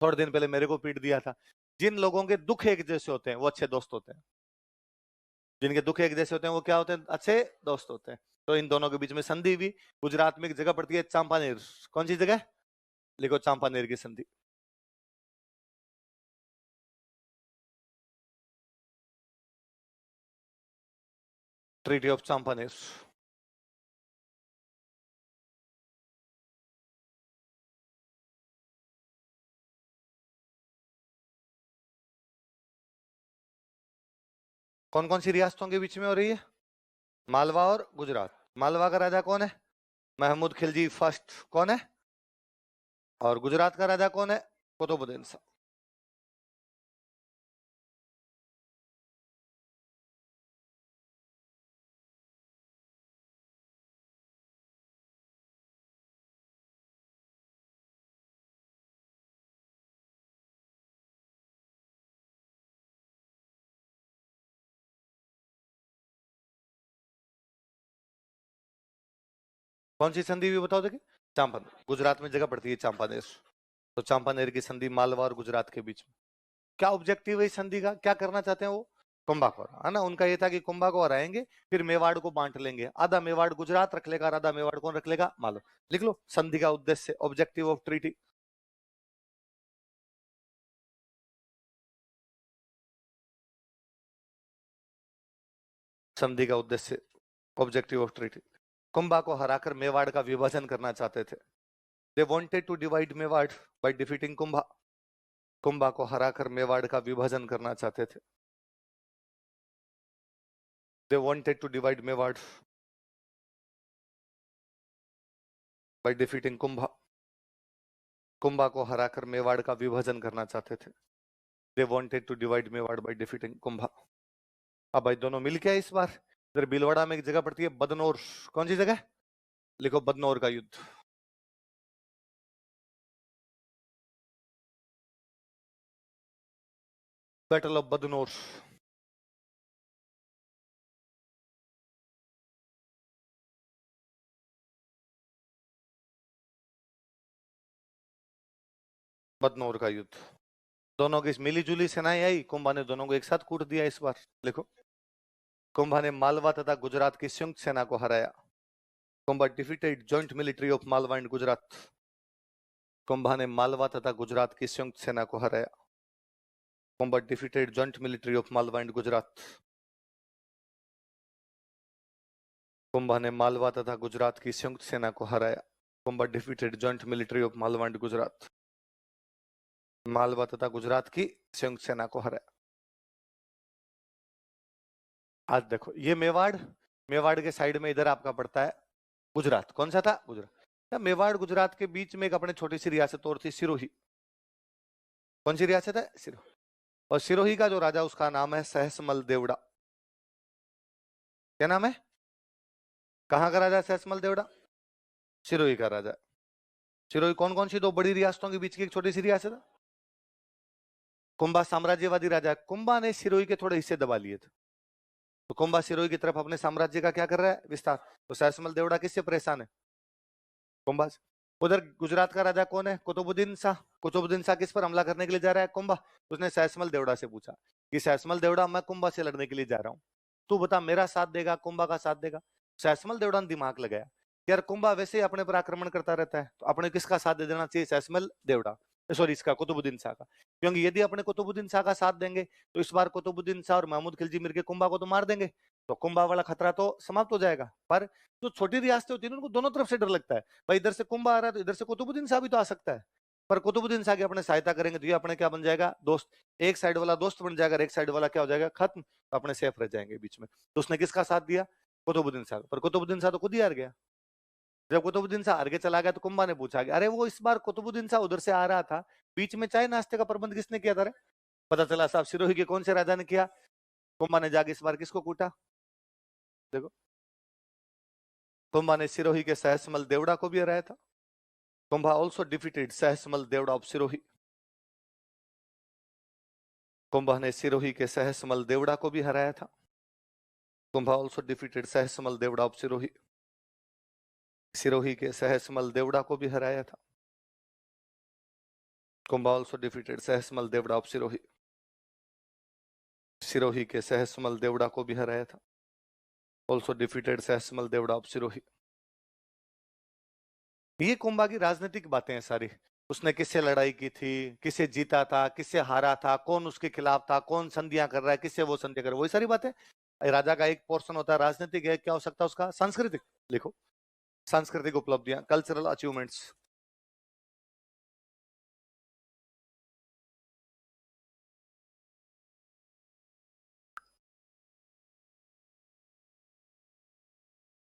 थोड़े दिन पहले मेरे को पीट दिया था। जिन लोगों के दुख एक जैसे होते हैं वो अच्छे दोस्त होते हैं। जिनके दुख एक जैसे होते हैं वो क्या होते हैं? अच्छे दोस्त होते हैं। तो इन दोनों के बीच में संधि हुई। गुजरात में एक जगह पड़ती है चांपानेर। कौन सी जगह? लिखो, चांपानेर की संधि। Treaty of Champaner. कौन कौन सी रियासतों के बीच में हो रही है? मालवा और गुजरात। मालवा का राजा कौन है? महमूद खिलजी फर्स्ट कौन है? और गुजरात का राजा कौन है? कुतुबुद्दीन शाह। कौन सी संधि भी बताओ देखिए? चांपानेर। गुजरात में जगह पड़ती है चांपानेर, तो चांपानेर की संधि मालवा और गुजरात के बीच में। क्या ऑब्जेक्टिव है इस संधि का, क्या करना चाहते हैं वो? कुंभा को, है ना? उनका ये था कि कुंभा को हराएंगे, फिर मेवाड़ को बांट लेंगे, आधा मेवाड़ गुजरात रख लेगा, आधा मेवाड़ कौन रख लेगा? मालवा। लिख लो संधि का उद्देश्य, ऑब्जेक्टिव ऑफ ट्रीटी। संधि का उद्देश्य, ऑब्जेक्टिव ऑफ ट्रीटी। कुंभा को हराकर मेवाड़ का विभाजन करना चाहते थे। They wanted to divide Mewar by defeating Kumbha. Kumbha को हराकर मेवाड़ का विभाजन करना चाहते थे। They wanted to divide Mewar by defeating Kumbha. Kumbha को हराकर मेवाड़ का विभाजन करना चाहते थे। They wanted to divide Mewar by defeating Kumbha. अब भाई दोनों मिल गया इस बार। इधर भीलवाड़ा में एक जगह पड़ती है बदनौर, कौन सी जगह? लिखो बदनौर का युद्ध। Battle of Badnore. बदनौर का युद्ध। दोनों की मिली जुली सेनाएं आई, कुंभा ने दोनों को एक साथ कूट दिया इस बार। लिखो, कुंभा ने मालवा तथा गुजरात की संयुक्त सेना को हराया। Kumbha defeated joint military of Malwa and Gujarat. Kumbha ने मालवा तथा गुजरात की संयुक्त सेना को हराया। Kumbha defeated joint military of Malwa and Gujarat. Kumbha ने मालवा तथा गुजरात की संयुक्त सेना को हराया। Kumbha defeated joint military of Malwa and Gujarat. Malwa तथा गुजरात की संयुक्त सेना को हराया। आज देखो ये मेवाड़, मेवाड़ के साइड में इधर आपका पड़ता है गुजरात। कौन सा था? गुजरात। मेवाड़ गुजरात के बीच में एक अपने छोटी सी रियासत और थी, सिरोही। कौन सी रियासत है? सिरोही। और सिरोही का जो राजा, उसका नाम है सहसमल देवड़ा। क्या नाम है? कहां का राजा सहसमल देवड़ा? सिरोही का राजा। सिरोही कौन कौन सी दो बड़ी रियासतों के बीच की एक छोटी सी रियासत है। कुंभा साम्राज्यवादी राजा, कुंभा ने सिरोही के थोड़े हिस्से दबा लिए थे, तो कुंभा सिरोही की तरफ अपने साम्राज्य का क्या कर रहा है? विस्तार। तो सहसमल देवड़ा किससे परेशान है? कुंभा से। उधर गुजरात का राजा कौन है? कुतुबुद्दीन शाह। कुतुबुद्दीन शाह किस पर हमला करने के लिए जा रहा है? कुंभा। उसने सहसमल देवड़ा से पूछा कि सहसमल देवड़ा, मैं कुंभा से लड़ने के लिए जा रहा हूँ, तू बता मेरा साथ देगा, कुंभा का साथ देगा? सहसमल देवड़ा ने दिमाग लगाया, यार कुंभा वैसे ही अपने पर आक्रमण करता रहता है, तो अपने किसका साथ दे देना चाहिए? सहसमल देवड़ा, सॉरी इसका कुतुबुद्दीन शाह का। क्योंकि यदि अपने कुतुबुद्दीन शाह का साथ देंगे तो इस बार कुतुबुद्दीन शाह और महमूद खिलजी मिलकर कुंभा को तो मार देंगे, तो कुंभा वाला खतरा तो समाप्त हो जाएगा। पर जो छोटी रियासतें होती है उनको दोनों तरफ से डर लगता है, भाई इधर से कुंभा आ रहा है तो इधर से कुतुबुद्दीन शाह भी तो आ सकता है। पर कुतुबुद्दीन शाह की अपने सहायता करेंगे तो ये अपने क्या बन जाएगा? दोस्त। एक साइड वाला दोस्त बन जाएगा, एक साइड वाला क्या हो जाएगा? खत्म। तो अपने सेफ रह जाएंगे बीच में। तो उसने किसका साथ दिया? कुतुबुद्दीन शाह। पर कुतुबुद्दीन शाह तो खुद ही हार गया। जब कुतुबुद्दीन शाह हार के चला गया तो कुंभा ने पूछा कि अरे वो इस बार कुतुबुद्दीन शाह उधर से आ रहा था, बीच में चाय नाश्ते का प्रबंध किसने किया था रे? पता चला साहब सिरोही के कौन से राजा ने किया। कुंभा ने जाके इस बार किसको कूटा? देखो, कुंभा ने सिरोही के सहसमल देवड़ा को भी हराया था। Kumbha also defeated Sahasmal Deora of Sirohi. Kumbha ने सिरोही के सहसमल देवड़ा को भी हराया था। Kumbha also defeated Sahasmal Deora of Sirohi. Sirohi के सहसमल देवड़ा को भी हराया था। Kumbha also defeated Sahasmal Deora of Sirohi. Sirohi के सहसमल देवड़ा को भी हराया था। Also defeated Sahasmal Deora of Sirohi. ये कुंभा की राजनीतिक बातें हैं सारी। उसने किससे लड़ाई की थी, किसे जीता था, किससे हारा था, कौन उसके खिलाफ था, कौन संधियां कर रहा है, किससे वो संधियां कर रहा है, वही सारी बातें। राजा का एक पोर्शन होता है राजनीतिक, एक क्या हो सकता है उसका सांस्कृतिक। लिखो सांस्कृतिक उपलब्धियां, कल्चरल अचीवमेंट्स।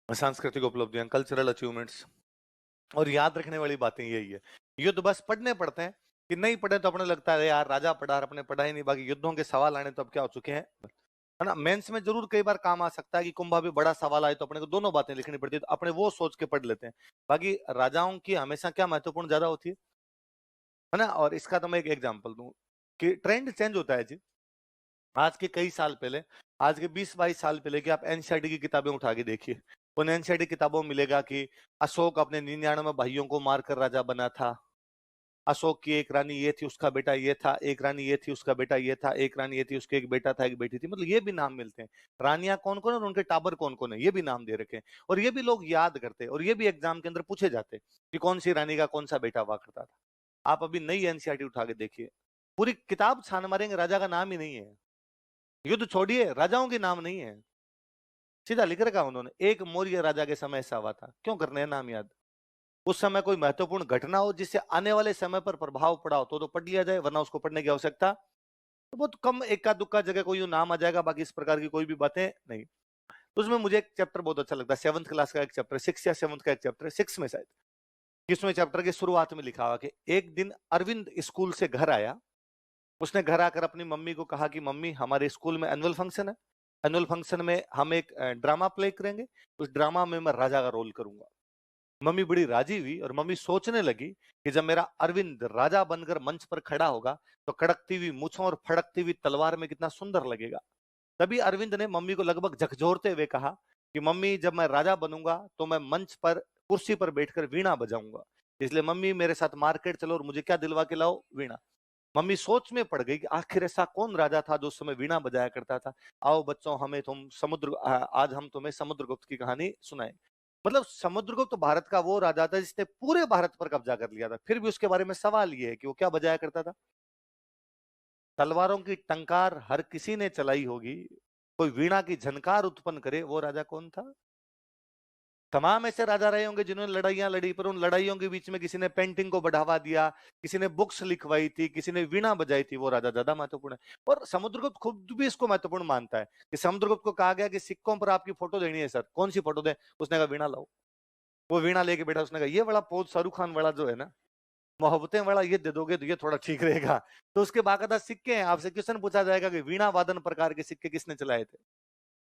सांस्कृतिक उपलब्धियां, कल्चरल अचीवमेंट्स। और याद रखने वाली बातें यही है, युद्ध बस पढ़ने पड़ते हैं, कि नहीं पढ़े तो अपने लगता है यार राजा पढ़ा, अपने पढ़ा ही नहीं। बाकी युद्धों के सवाल आने तो अब क्या हो चुके हैं, है ना। मेंस में जरूर कई बार काम आ सकता है कि कुंभा भी बड़ा सवाल आए तो अपने को दोनों बातें लिखनी पड़ती है, तो अपने वो सोच के पढ़ लेते हैं। बाकी राजाओं की हमेशा क्या महत्वपूर्ण ज्यादा होती है ना। और इसका तो मैं एक एग्जांपल दूं कि ट्रेंड चेंज होता है जी। आज के कई साल पहले, आज के 20-22 साल पहले की आप एनसीईआरटी की किताबें उठा के देखिए, उन एनसीईआरटी किताबों में मिलेगा कि अशोक अपने 99 भाइयों को मारकर राजा बना था। अशोक की एक रानी ये थी, उसका बेटा ये था, एक रानी ये थी, उसका बेटा ये था, एक रानी ये थी, उसके एक बेटा था, एक बेटी थी। मतलब ये भी नाम मिलते हैं, रानियां कौन कौन और उनके टाबर कौन कौन है, ये भी नाम दे रखे हैं। और ये भी लोग याद करते हैं, और ये भी एग्जाम के अंदर पूछे जाते हैं कि कौन सी रानी का कौन सा बेटा हुआ करता था। आप अभी नई एनसीईआरटी उठा के देखिए, पूरी किताब छान मारेंगे, राजा का नाम ही नहीं है। युद्ध छोड़िए, राजाओं के नाम नहीं है, सीधा लिख रखा उन्होंने, एक मौर्य राजा के समय ऐसा हुआ था। क्यों करने हैं नाम याद? उस समय कोई महत्वपूर्ण घटना हो जिससे आने वाले समय पर प्रभाव पड़ा हो तो पढ़ लिया जाए, वरना उसको पढ़ने की आवश्यकता तो बहुत कम, इक्का दुक्का जगह कोई नाम आ जाएगा, बाकी इस प्रकार की कोई भी बातें नहीं। तो उसमें मुझे एक चैप्टर बहुत अच्छा लगता है, 7th क्लास का एक चैप्टर, 6 या 7th का एक चैप्टर, 6 में शायद। जिसमें चैप्टर की शुरुआत में लिखा हुआ कि एक दिन अरविंद स्कूल से घर आया। उसने घर आकर अपनी मम्मी को कहा कि मम्मी, हमारे स्कूल में एनुअल फंक्शन है, एनुअल फंक्शन में हम एक ड्रामा प्ले करेंगे, उस ड्रामा में मैं राजा का रोल करूंगा। मम्मी बड़ी राजी हुई, और मम्मी सोचने लगी कि जब मेरा अरविंद राजा बनकर मंच पर खड़ा होगा तो कड़कती हुई मूछों और फड़कती हुई तलवार में कितना सुंदर लगेगा। तभी अरविंद ने मम्मी को लगभग झकझोरते हुए कहा कि मम्मी, जब मैं राजा बनूंगा तो मैं मंच पर कुर्सी पर बैठकर वीणा बजाऊंगा, इसलिए मम्मी मेरे साथ मार्केट चलो और मुझे क्या दिलवा के लाओ, वीणा। मम्मी सोच में पड़ गई कि आखिर ऐसा कौन राजा था जो उस समय वीणा बजाया करता था। आओ बच्चों, हमें तुम आज हम तुम्हें समुद्रगुप्त की कहानी सुनाएं। मतलब समुद्रगुप्त भारत का वो राजा था जिसने पूरे भारत पर कब्जा कर लिया था, फिर भी उसके बारे में सवाल ये है कि वो क्या बजाया करता था। तलवारों की टंकार हर किसी ने चलाई होगी, कोई वीणा की झनकार उत्पन्न करे, वो राजा कौन था? तमाम ऐसे राजा रहे होंगे जिन्होंने लड़ाइयां लड़ी, पर उन लड़ाइयों के बीच में किसी ने पेंटिंग को बढ़ावा दिया, किसी ने बुक्स लिखवाई थी, किसी ने वीणा बजाई थी, वो राजा ज्यादा महत्वपूर्ण है। और समुद्रगुप्त खुद भी इसको महत्वपूर्ण मानता है कि समुद्रगुप्त को कहा गया कि सिक्कों पर आपकी फोटो देनी है सर, कौन सी फोटो दे? उसने कहा वीणा लाओ। वो वीणा लेके बैठा, उसने कहा ये वाला पोज शाहरुख खान वाला जो है ना, मोहब्बतें वाला, ये दे दोगे तो ये थोड़ा ठीक रहेगा। तो उसके बाकायदा सिक्के हैं, आपसे क्वेश्चन पूछा जाएगा कि वीणा वादन प्रकार के सिक्के किसने चलाए थे,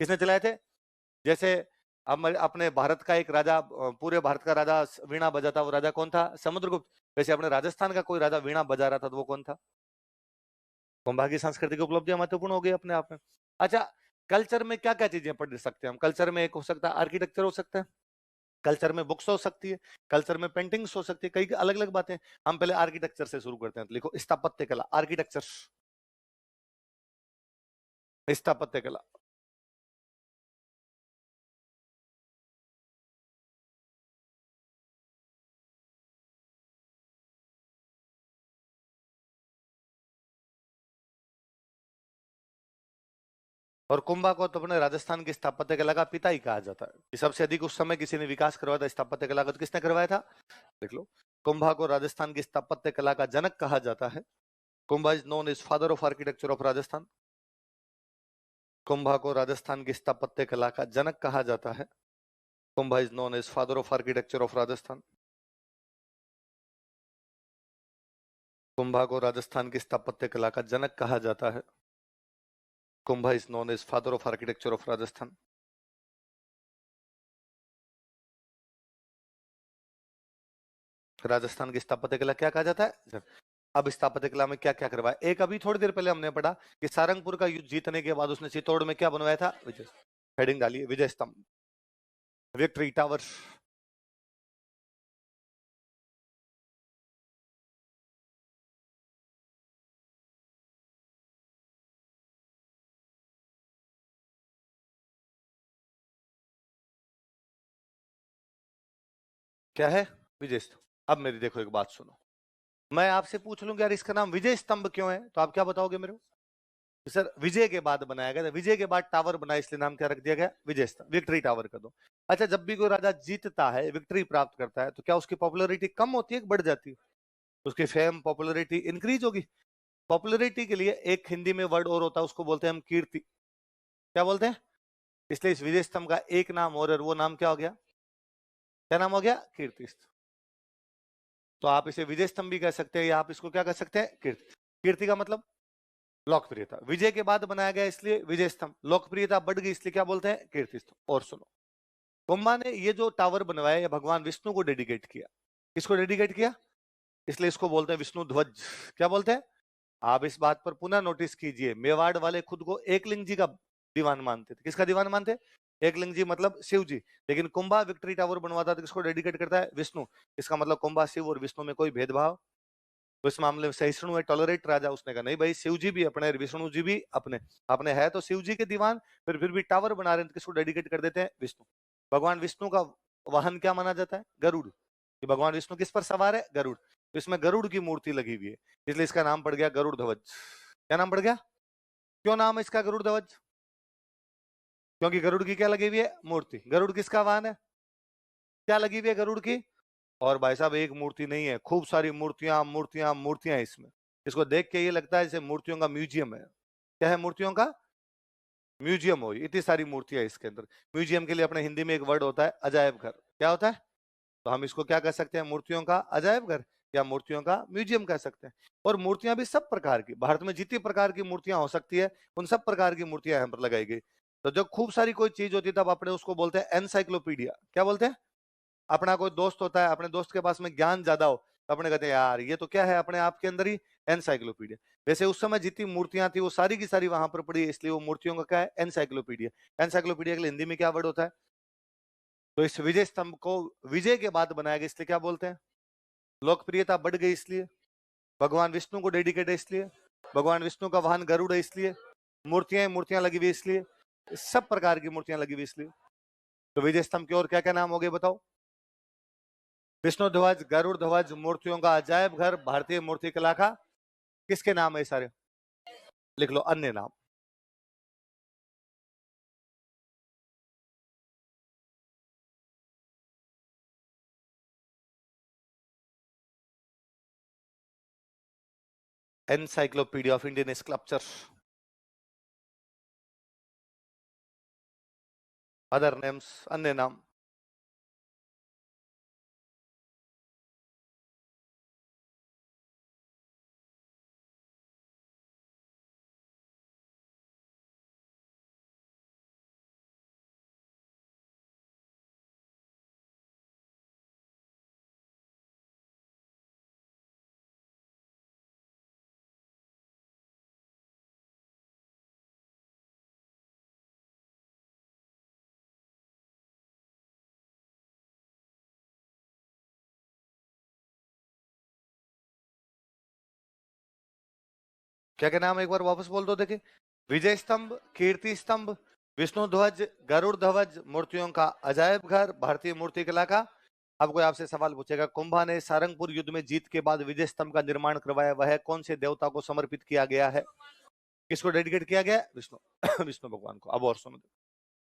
किसने चलाए थे? जैसे अब अपने भारत का एक राजा, पूरे भारत का राजा वीणा बजाता, वो राजा कौन था? समुद्रगुप्त। वैसे अपने राजस्थान का कोई राजा वीणा बजा रहा था तो वो कौन था? कुंभा की सांस्कृतिक उपलब्धियां महत्वपूर्ण हो गई अपने आप में। अच्छा, कल्चर में क्या क्या चीजें पढ़ सकते हैं हम? कल्चर में एक हो सकता है आर्किटेक्चर हो सकता है, कल्चर में बुक्स हो सकती है, कल्चर में पेंटिंग्स हो सकती है, कई अलग अलग बातें। हम पहले आर्किटेक्चर से शुरू करते हैं, तो लिखो स्थापत्य कला, आर्किटेक्चर, स्थापत्य कला। और कुंभा को तो अपने राजस्थान की स्थापत्य कला का पिता ही कहा जाता है, कि सबसे अधिक उस समय किसी ने विकास करवाया था स्थापत्य कला का, तो किसने करवाया था? देख लो, कुंभा को राजस्थान की स्थापत्य कला का जनक कहा जाता है। Kumbha is known as father of architecture of Rajasthan. Kumbha को राजस्थान की स्थापत्य कला का जनक कहा जाता है। Kumbha is known as father of architecture of Rajasthan. Kumbha को राजस्थान की स्थापत्य कला का जनक कहा जाता है। Kumbha is known as father of architecture of Rajasthan. Rajasthan की स्थापत्य कला क्या कहा जाता है? अब स्थापत्य कला में क्या क्या करवाया, एक अभी थोड़ी देर पहले हमने पढ़ा कि सारंगपुर का युद्ध जीतने के बाद उसने चित्तौड़ में क्या बनवाया था? विजय, हेडिंग डालिए, विजय स्तंभ, विक्ट्री टावर। क्या है? विजय स्तंभ। अब मेरी देखो एक बात सुनो, मैं आपसे पूछ लूं कि यार इसका नाम विजय स्तंभ क्यों है, तो आप क्या बताओगे मेरे को? सर विजय के बाद बनाया गया था, विजय के बाद टावर बना, इसलिए नाम क्या रख दिया गया, विजय स्तंभ, विक्ट्री टावर कर दो। अच्छा, जब भी कोई राजा जीतता है, विक्ट्री प्राप्त करता है, तो क्या उसकी पॉपुलैरिटी कम होती है कि बढ़ जाती है? उसकी फेम, पॉपुलैरिटी इंक्रीज होगी। पॉपुलैरिटी के लिए एक हिंदी में वर्ड और होता है, उसको बोलते हैं हम कीर्ति। क्या बोलते हैं? इसलिए इस विजय स्तंभ का एक नाम और है, वो नाम क्या हो गया? क्या नाम हो गया? कीर्ति स्तंभ। तो आप इसे विजय स्तंभ भी कह सकते हैं, या आप इसको क्या कह सकते हैं? कीर्ति। कीर्ति का मतलब लोकप्रियता। विजय के बाद बनाया गया इसलिए विजय स्तंभ, लोकप्रियता बढ़ गई इसलिए क्या बोलते हैं? कीर्ति स्तंभ। और सुनो, कुंभा ने ये जो टावर बनवाया, ये भगवान विष्णु को डेडिकेट किया। किसको डेडिकेट किया? इसलिए इसको बोलते हैं विष्णु ध्वज। क्या बोलते हैं? आप इस बात पर पुनः नोटिस कीजिए, मेवाड़ वाले खुद को एकलिंग जी का दीवान मानते थे। किसका दीवान मानते? एकलिंग जी मतलब शिव जी। लेकिन कुंभा विक्ट्री टावर बनवाता तो किसको डेडिकेट करता है? विष्णु। इसका मतलब कुंभा शिव और विष्णु में कोई भेदभाव, तो इस मामले में सहिष्णु है, टॉलरेट राजा। उसने कहा नहीं भाई, शिव जी भी अपने, विष्णु जी भी अपने। आपने है तो शिव जी के दीवान, फिर भी टावर बना रहे हैं तो किसको डेडिकेट कर देते हैं? विष्णु। भगवान विष्णु का वाहन क्या माना जाता है? गरुड़। कि भगवान विष्णु किस पर सवार है? गरुड़। तो इसमें गरुड़ की मूर्ति लगी हुई है, इसलिए इसका नाम पड़ गया गरुड़ ध्वज। क्या नाम पड़ गया? क्यों नाम है इसका गरुड़ ध्वज? क्योंकि गरुड़ की क्या लगी हुई है? मूर्ति। गरुड़ किसका वाहन है? क्या लगी हुई है गरुड़ की? और भाई साहब, एक मूर्ति नहीं है, खूब सारी मूर्तियां मूर्तियां मूर्तियां इसमें। इसको देख के ये लगता है जैसे मूर्तियों का म्यूजियम है। क्या है? मूर्तियों का म्यूजियम हो, इतनी सारी मूर्तियां इसके अंदर। म्यूजियम के लिए अपने हिंदी में एक वर्ड होता है अजायब घर। क्या होता है? तो हम इसको क्या कह सकते हैं? मूर्तियों का अजायब घर या मूर्तियों का म्यूजियम कह सकते हैं। और मूर्तियां भी सब प्रकार की, भारत में जितनी प्रकार की मूर्तियां हो सकती है, उन सब प्रकार की मूर्तियां यहाँ पर लगाई गई। तो जब खूब सारी कोई चीज होती है, तब अपने उसको बोलते हैं एनसाइक्लोपीडिया। क्या बोलते हैं? अपना कोई दोस्त होता है, अपने दोस्त के पास में ज्ञान ज्यादा हो, तो अपने कहते हैं यार ये तो क्या है, अपने आप के अंदर ही एनसाइक्लोपीडिया। वैसे उस समय जितनी मूर्तियां थी वो सारी की सारी वहां पर पड़ी है, इसलिए वो मूर्तियों का क्या है? एनसाइक्लोपीडिया। एनसाइक्लोपीडिया के लिए हिंदी में क्या वर्ड होता है? तो इस विजय स्तंभ को विजय के बाद बनाया गया, इसलिए क्या बोलते हैं? लोकप्रियता बढ़ गई इसलिए, भगवान विष्णु को डेडिकेट है इसलिए, भगवान विष्णु का वाहन गरुड़ है इसलिए, मूर्तियां मूर्तियां लगी हुई इसलिए, सब प्रकार की मूर्तियां लगी हुई इसलिए। तो विजय स्तंभ के और क्या क्या नाम हो गए बताओ? विष्णु ध्वज, गरुड़ ध्वज, मूर्तियों का अजायब घर, भारतीय मूर्ति कला का। किसके नाम है सारे? लिख लो अन्य नाम। Encyclopedia of Indian sculpture. Other names, अन्य नाम। क्या क्या नाम एक बार वापस बोल दो देखिए। विजय स्तंभ, कीर्ति स्तंभ, विष्णु ध्वज, गरुड़ ध्वज, मूर्तियों का अजायब घर, भारतीय मूर्ति कला का। अब कोई आपसे सवाल पूछेगा, कुंभा ने सारंगपुर युद्ध में जीत के बाद विजय स्तंभ का निर्माण करवाया, वह कौन से देवता को समर्पित किया गया है? किसको डेडिकेट किया गया है? विष्णु विष्णु भगवान को। अब और सुनो,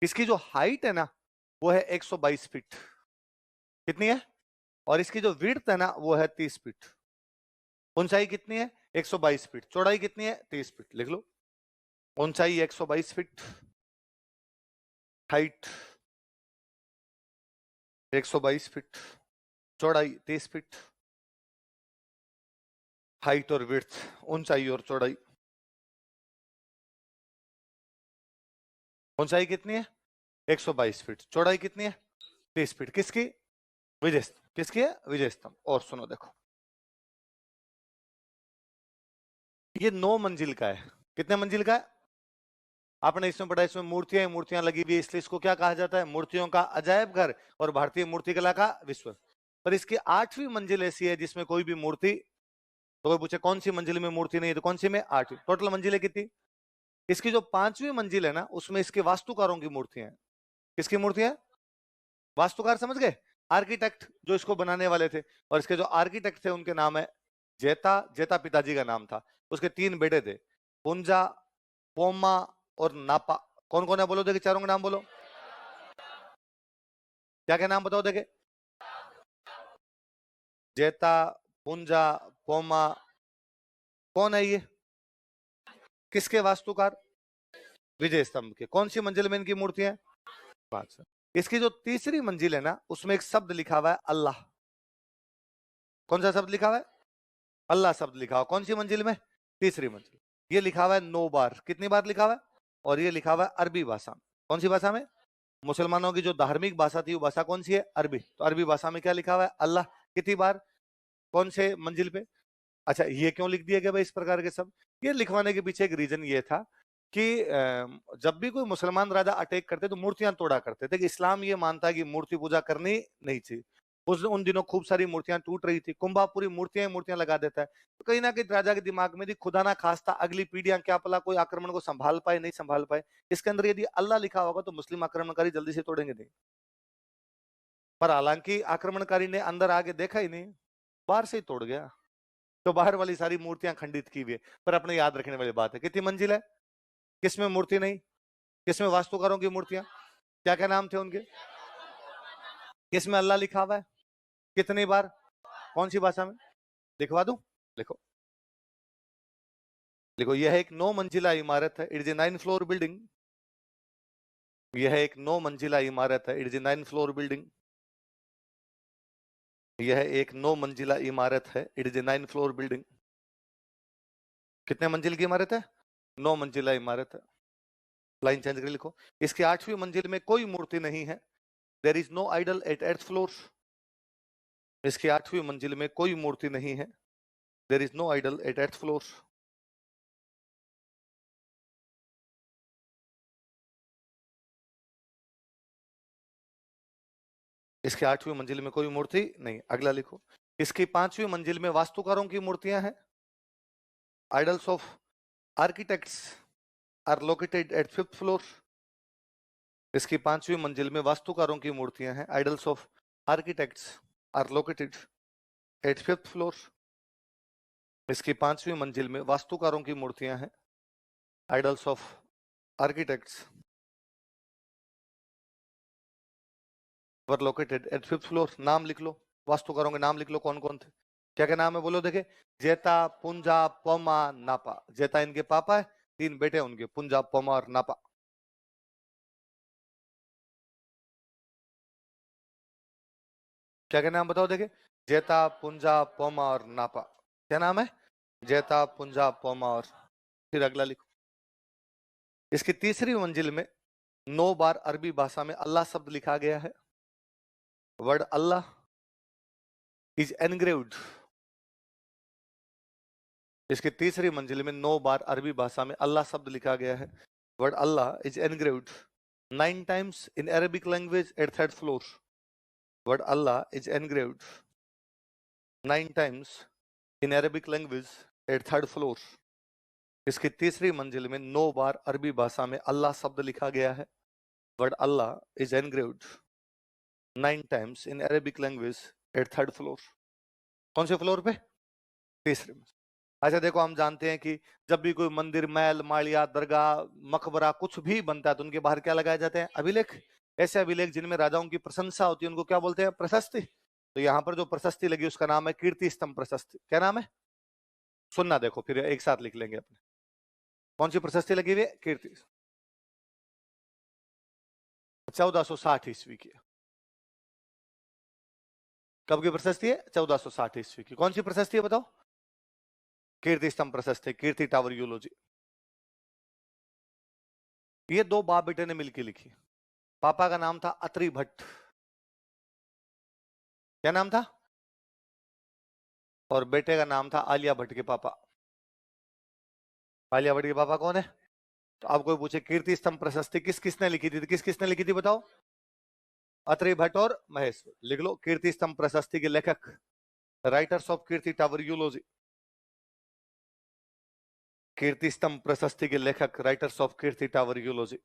इसकी जो हाइट है ना, वो है 122 फीट। कितनी है? और इसकी जो विड्थ है ना, वो है 30 फीट। ऊंचाई कितनी है? 122 फीट। चौड़ाई कितनी है? 30 फीट। लिख लो, ऊंचाई 122 फीट, हाइट 122 फीट, चौड़ाई 30 फीट। हाइट और विड्थ, ऊंचाई और चौड़ाई। ऊंचाई कितनी है? 122 फीट। चौड़ाई कितनी है? 30 फीट। किसकी? विजय स्तंभ। किसकी है? विजय स्तंभ। और सुनो देखो, ये 9 मंजिल का है। कितने मंजिल का है? आपने इसमें पढ़ा, इसमें मूर्तियां मूर्तियां लगी हुई है, इसलिए इसको क्या कहा जाता है? मूर्तियों का अजायब घर और भारतीय मूर्ति कला का विश्व। पर इसकी 8वीं मंजिल ऐसी है जिसमें कोई भी मूर्ति, तो कोई पूछे कौन सी मंजिल में मूर्ति नहीं है, तो कौन सी में? 8वीं। टोटल मंजिलें कितनी? इसकी जो 5वीं मंजिल है ना, उसमें इसके वास्तुकारों की मूर्तियां हैं। किसकी मूर्तियां? वास्तुकार समझ गए? आर्किटेक्ट जो इसको बनाने वाले थे। और इसके जो आर्किटेक्ट थे उनके नाम है जेता। जेता पिताजी का नाम था। उसके 3 बेटे थे, पुंजा, पोमा और नापा। कौन कौन है बोलो देखे, चारों के नाम बोलो। क्या क्या नाम बताओ देखे। जेता, पुंजा, पोमा। कौन है ये, किसके वास्तुकार? विजय स्तंभ के। कौन सी मंजिल में इनकी मूर्ति है? 5। इसकी जो तीसरी मंजिल है ना, उसमें एक शब्द लिखा हुआ है अल्लाह। कौन सा शब्द लिखा हुआ है? अल्लाह शब्द लिखा हुआ। कौन सी मंजिल में? तीसरी मंजिल। ये लिखा हुआ है 9 बार। कितनी बार लिखा हुआ है? और ये लिखा हुआ है अरबी भाषा में। कौन सी भाषा में? मुसलमानों की जो धार्मिक भाषा थी वो भाषा कौन सी है? अरबी। तो अरबी भाषा में क्या लिखा हुआ है? अल्लाह। कितनी बार? कौन से मंजिल पे? अच्छा, ये क्यों लिख दिया गया भाई इस प्रकार के सब? ये लिखवाने के पीछे एक रीजन ये था कि जब भी कोई मुसलमान राजा अटैक करते तो मूर्तियां तोड़ा करते थे कि इस्लाम ये मानता है कि मूर्ति पूजा करनी नहीं चाहिए। उन दिनों खूब सारी मूर्तियां टूट रही थी, कुंभा पूरी मूर्तियां मूर्तियां लगा देता है। तो कहीं ना कहीं राजा के दिमाग में थी खुदा ना खास्ता अगली पीढ़ियां क्या पला कोई आक्रमण को संभाल पाए नहीं संभाल पाए, इसके अंदर यदि अल्लाह लिखा होगा तो मुस्लिम आक्रमणकारी जल्दी से तोड़ेंगे नहीं। पर हालांकि आक्रमणकारी ने अंदर आगे देखा ही नहीं, बाहर से ही तोड़ गया। तो बाहर वाली सारी मूर्तियां खंडित की हुई है। पर अपने याद रखने वाली बात है, कितनी मंजिल है, किसमें मूर्ति नहीं, किसमें वास्तुकारों की मूर्तियां, क्या क्या नाम थे उनके, किसमें अल्लाह लिखा हुआ है, कितनी बार, कौन सी भाषा में? लिखवा दूं? लिखो। देखो, यह एक 9 मंजिला इमारत है। It is a 9 floor building. यह एक 9 मंजिला इमारत है। It is a 9 floor building. यह एक 9 मंजिला इमारत है। It is a 9 floor building. कितने मंजिल की इमारत है? 9 मंजिला इमारत है। लाइन चेंज करके लिखो। इसकी 8वीं मंजिल में कोई मूर्ति नहीं है। There is no idol at earth floor. इसकी 8वीं मंजिल में कोई मूर्ति नहीं है। There is no idol at earth floor. इसके 8वीं मंजिल में कोई मूर्ति नहीं। अगला लिखो। इसकी 5वीं मंजिल में वास्तुकारों की मूर्तियां हैं। Idols of architects are located at 5th floor. इसकी 5वीं मंजिल में वास्तुकारों की मूर्तियां हैं। Idols of architects are located at 5th floor. इसकी 5वीं मंजिल में वास्तुकारों की मूर्तियां हैं। Idols of architects were located at 5th floor. नाम लिख लो, वास्तुकारों के नाम लिख लो, कौन कौन थे, क्या क्या नाम है बोलो देखे। जेता, पुंजा, पोमा, नापा। जेता इनके पापा है, 3 बेटे उनके, पुंजा, पोमा और नापा। क्या क्या नाम बताओ देखे। जेता, पुंजा, पोमा और नापा। क्या नाम है? जेता, पुंजा, पोमा और। फिर अगला लिखो। इसकी तीसरी मंजिल में 9 बार अरबी भाषा में अल्लाह शब्द लिखा गया है। Word Allah is engraved. इसकी तीसरी मंजिल में 9 बार अरबी भाषा में अल्लाह शब्द लिखा गया है। Word Allah is engraved 9 times in Arabic language at 3rd floor. Word Allah is engraved 9 times in Arabic language at 3rd floor. इसकी तीसरी मंजिल में 9 बार अरबी भाषा में अल्लाह शब्द लिखा गया है। Word Allah is engraved 9 times in Arabic language at 3rd floor. कौन से फ्लोर पे? तीसरे में। अच्छा देखो, हम जानते हैं कि जब भी कोई मंदिर, महल, माड़िया, दरगाह, मकबरा कुछ भी बनता है तो उनके बाहर क्या लगाए जाते हैं? अभिलेख। ऐसे अभिलेख जिनमें राजाओं की प्रशंसा होती है उनको क्या बोलते हैं? प्रशस्ति। तो यहाँ पर जो प्रशस्ति लगी उसका नाम है कीर्ति स्तंभ प्रशस्ति। क्या नाम है? सुनना, देखो फिर एक साथ लिख लेंगे अपने। कौन सी प्रशस्ति लगी हुई है? कीर्ति। 1460 ईस्वी की। कब की प्रशस्ति है? 1460 ईस्वी की। कौन सी प्रशस्ति है बताओ? कीर्ति स्तंभ प्रशस्ति, कीर्ति टावर यूलॉजी। ये 2 बाप बेटे ने मिलकर लिखी। पापा का नाम था अत्रि भट्ट। क्या नाम था? और बेटे का नाम था आलिया भट्ट के पापा। आलिया भट्ट के पापा कौन है? तो अब कोई पूछे कीर्ति स्तंभ प्रशस्ति किस किसने लिखी थी, किस किसने लिखी थी बताओ? अत्रि भट्ट और महेश। लिख लो, कीर्ति स्तंभ प्रशस्ति के लेखक, राइटर्स ऑफ कीर्ति टावर यूलॉजी। कीर्ति स्तंभ प्रशस्ति के लेखक, राइटर्स ऑफ कीर्ति टावर यूलॉजी।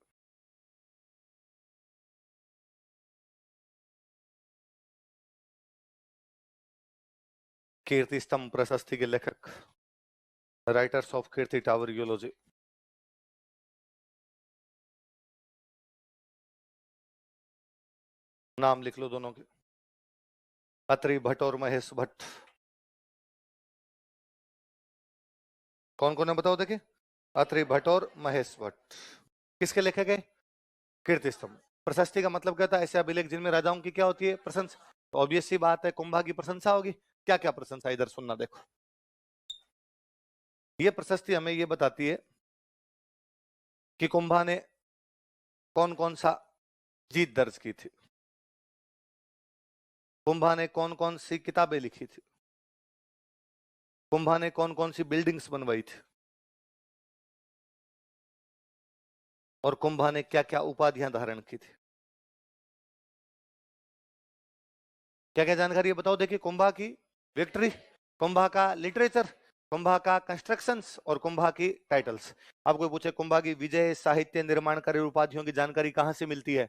कीर्ति स्तंभ प्रशस्ति के लेखक, राइटर्स ऑफ कीर्ति टावर यूलॉजी। नाम लिख लो दोनों के, अत्रि भट्ट और महेश भट्ट। कौन कौन है बताओ देखिए, अत्रि भट्ट और महेश भट्ट। किसके लेखे गए? कीर्ति स्तंभ। प्रशस्ति का मतलब क्या था? ऐसे अभिलेख जिनमें राजाओं की क्या होती है? प्रशंसा। ऑब्वियस सी बात है, कुंभा की प्रशंसा होगी। क्या क्या प्रशंसा, इधर सुनना देखो। ये प्रशस्ति हमें ये बताती है कि कुंभा ने कौन कौन सा जीत दर्ज की थी, कुंभा ने कौन कौन सी किताबें लिखी थी, कुंभा ने कौन कौन सी बिल्डिंग्स बनवाई थी, और कुंभा ने क्या क्या उपाधियां धारण की थी। क्या क्या जानकारी है बताओ देखिए। कुंभा की विक्ट्री, कुंभा का लिटरेचर, कुंभा का कंस्ट्रक्शंस और कुंभा की टाइटल्स। अब कोई पूछे कुंभा की विजय, साहित्य, निर्माणकारी उपाधियों की जानकारी कहां से मिलती है?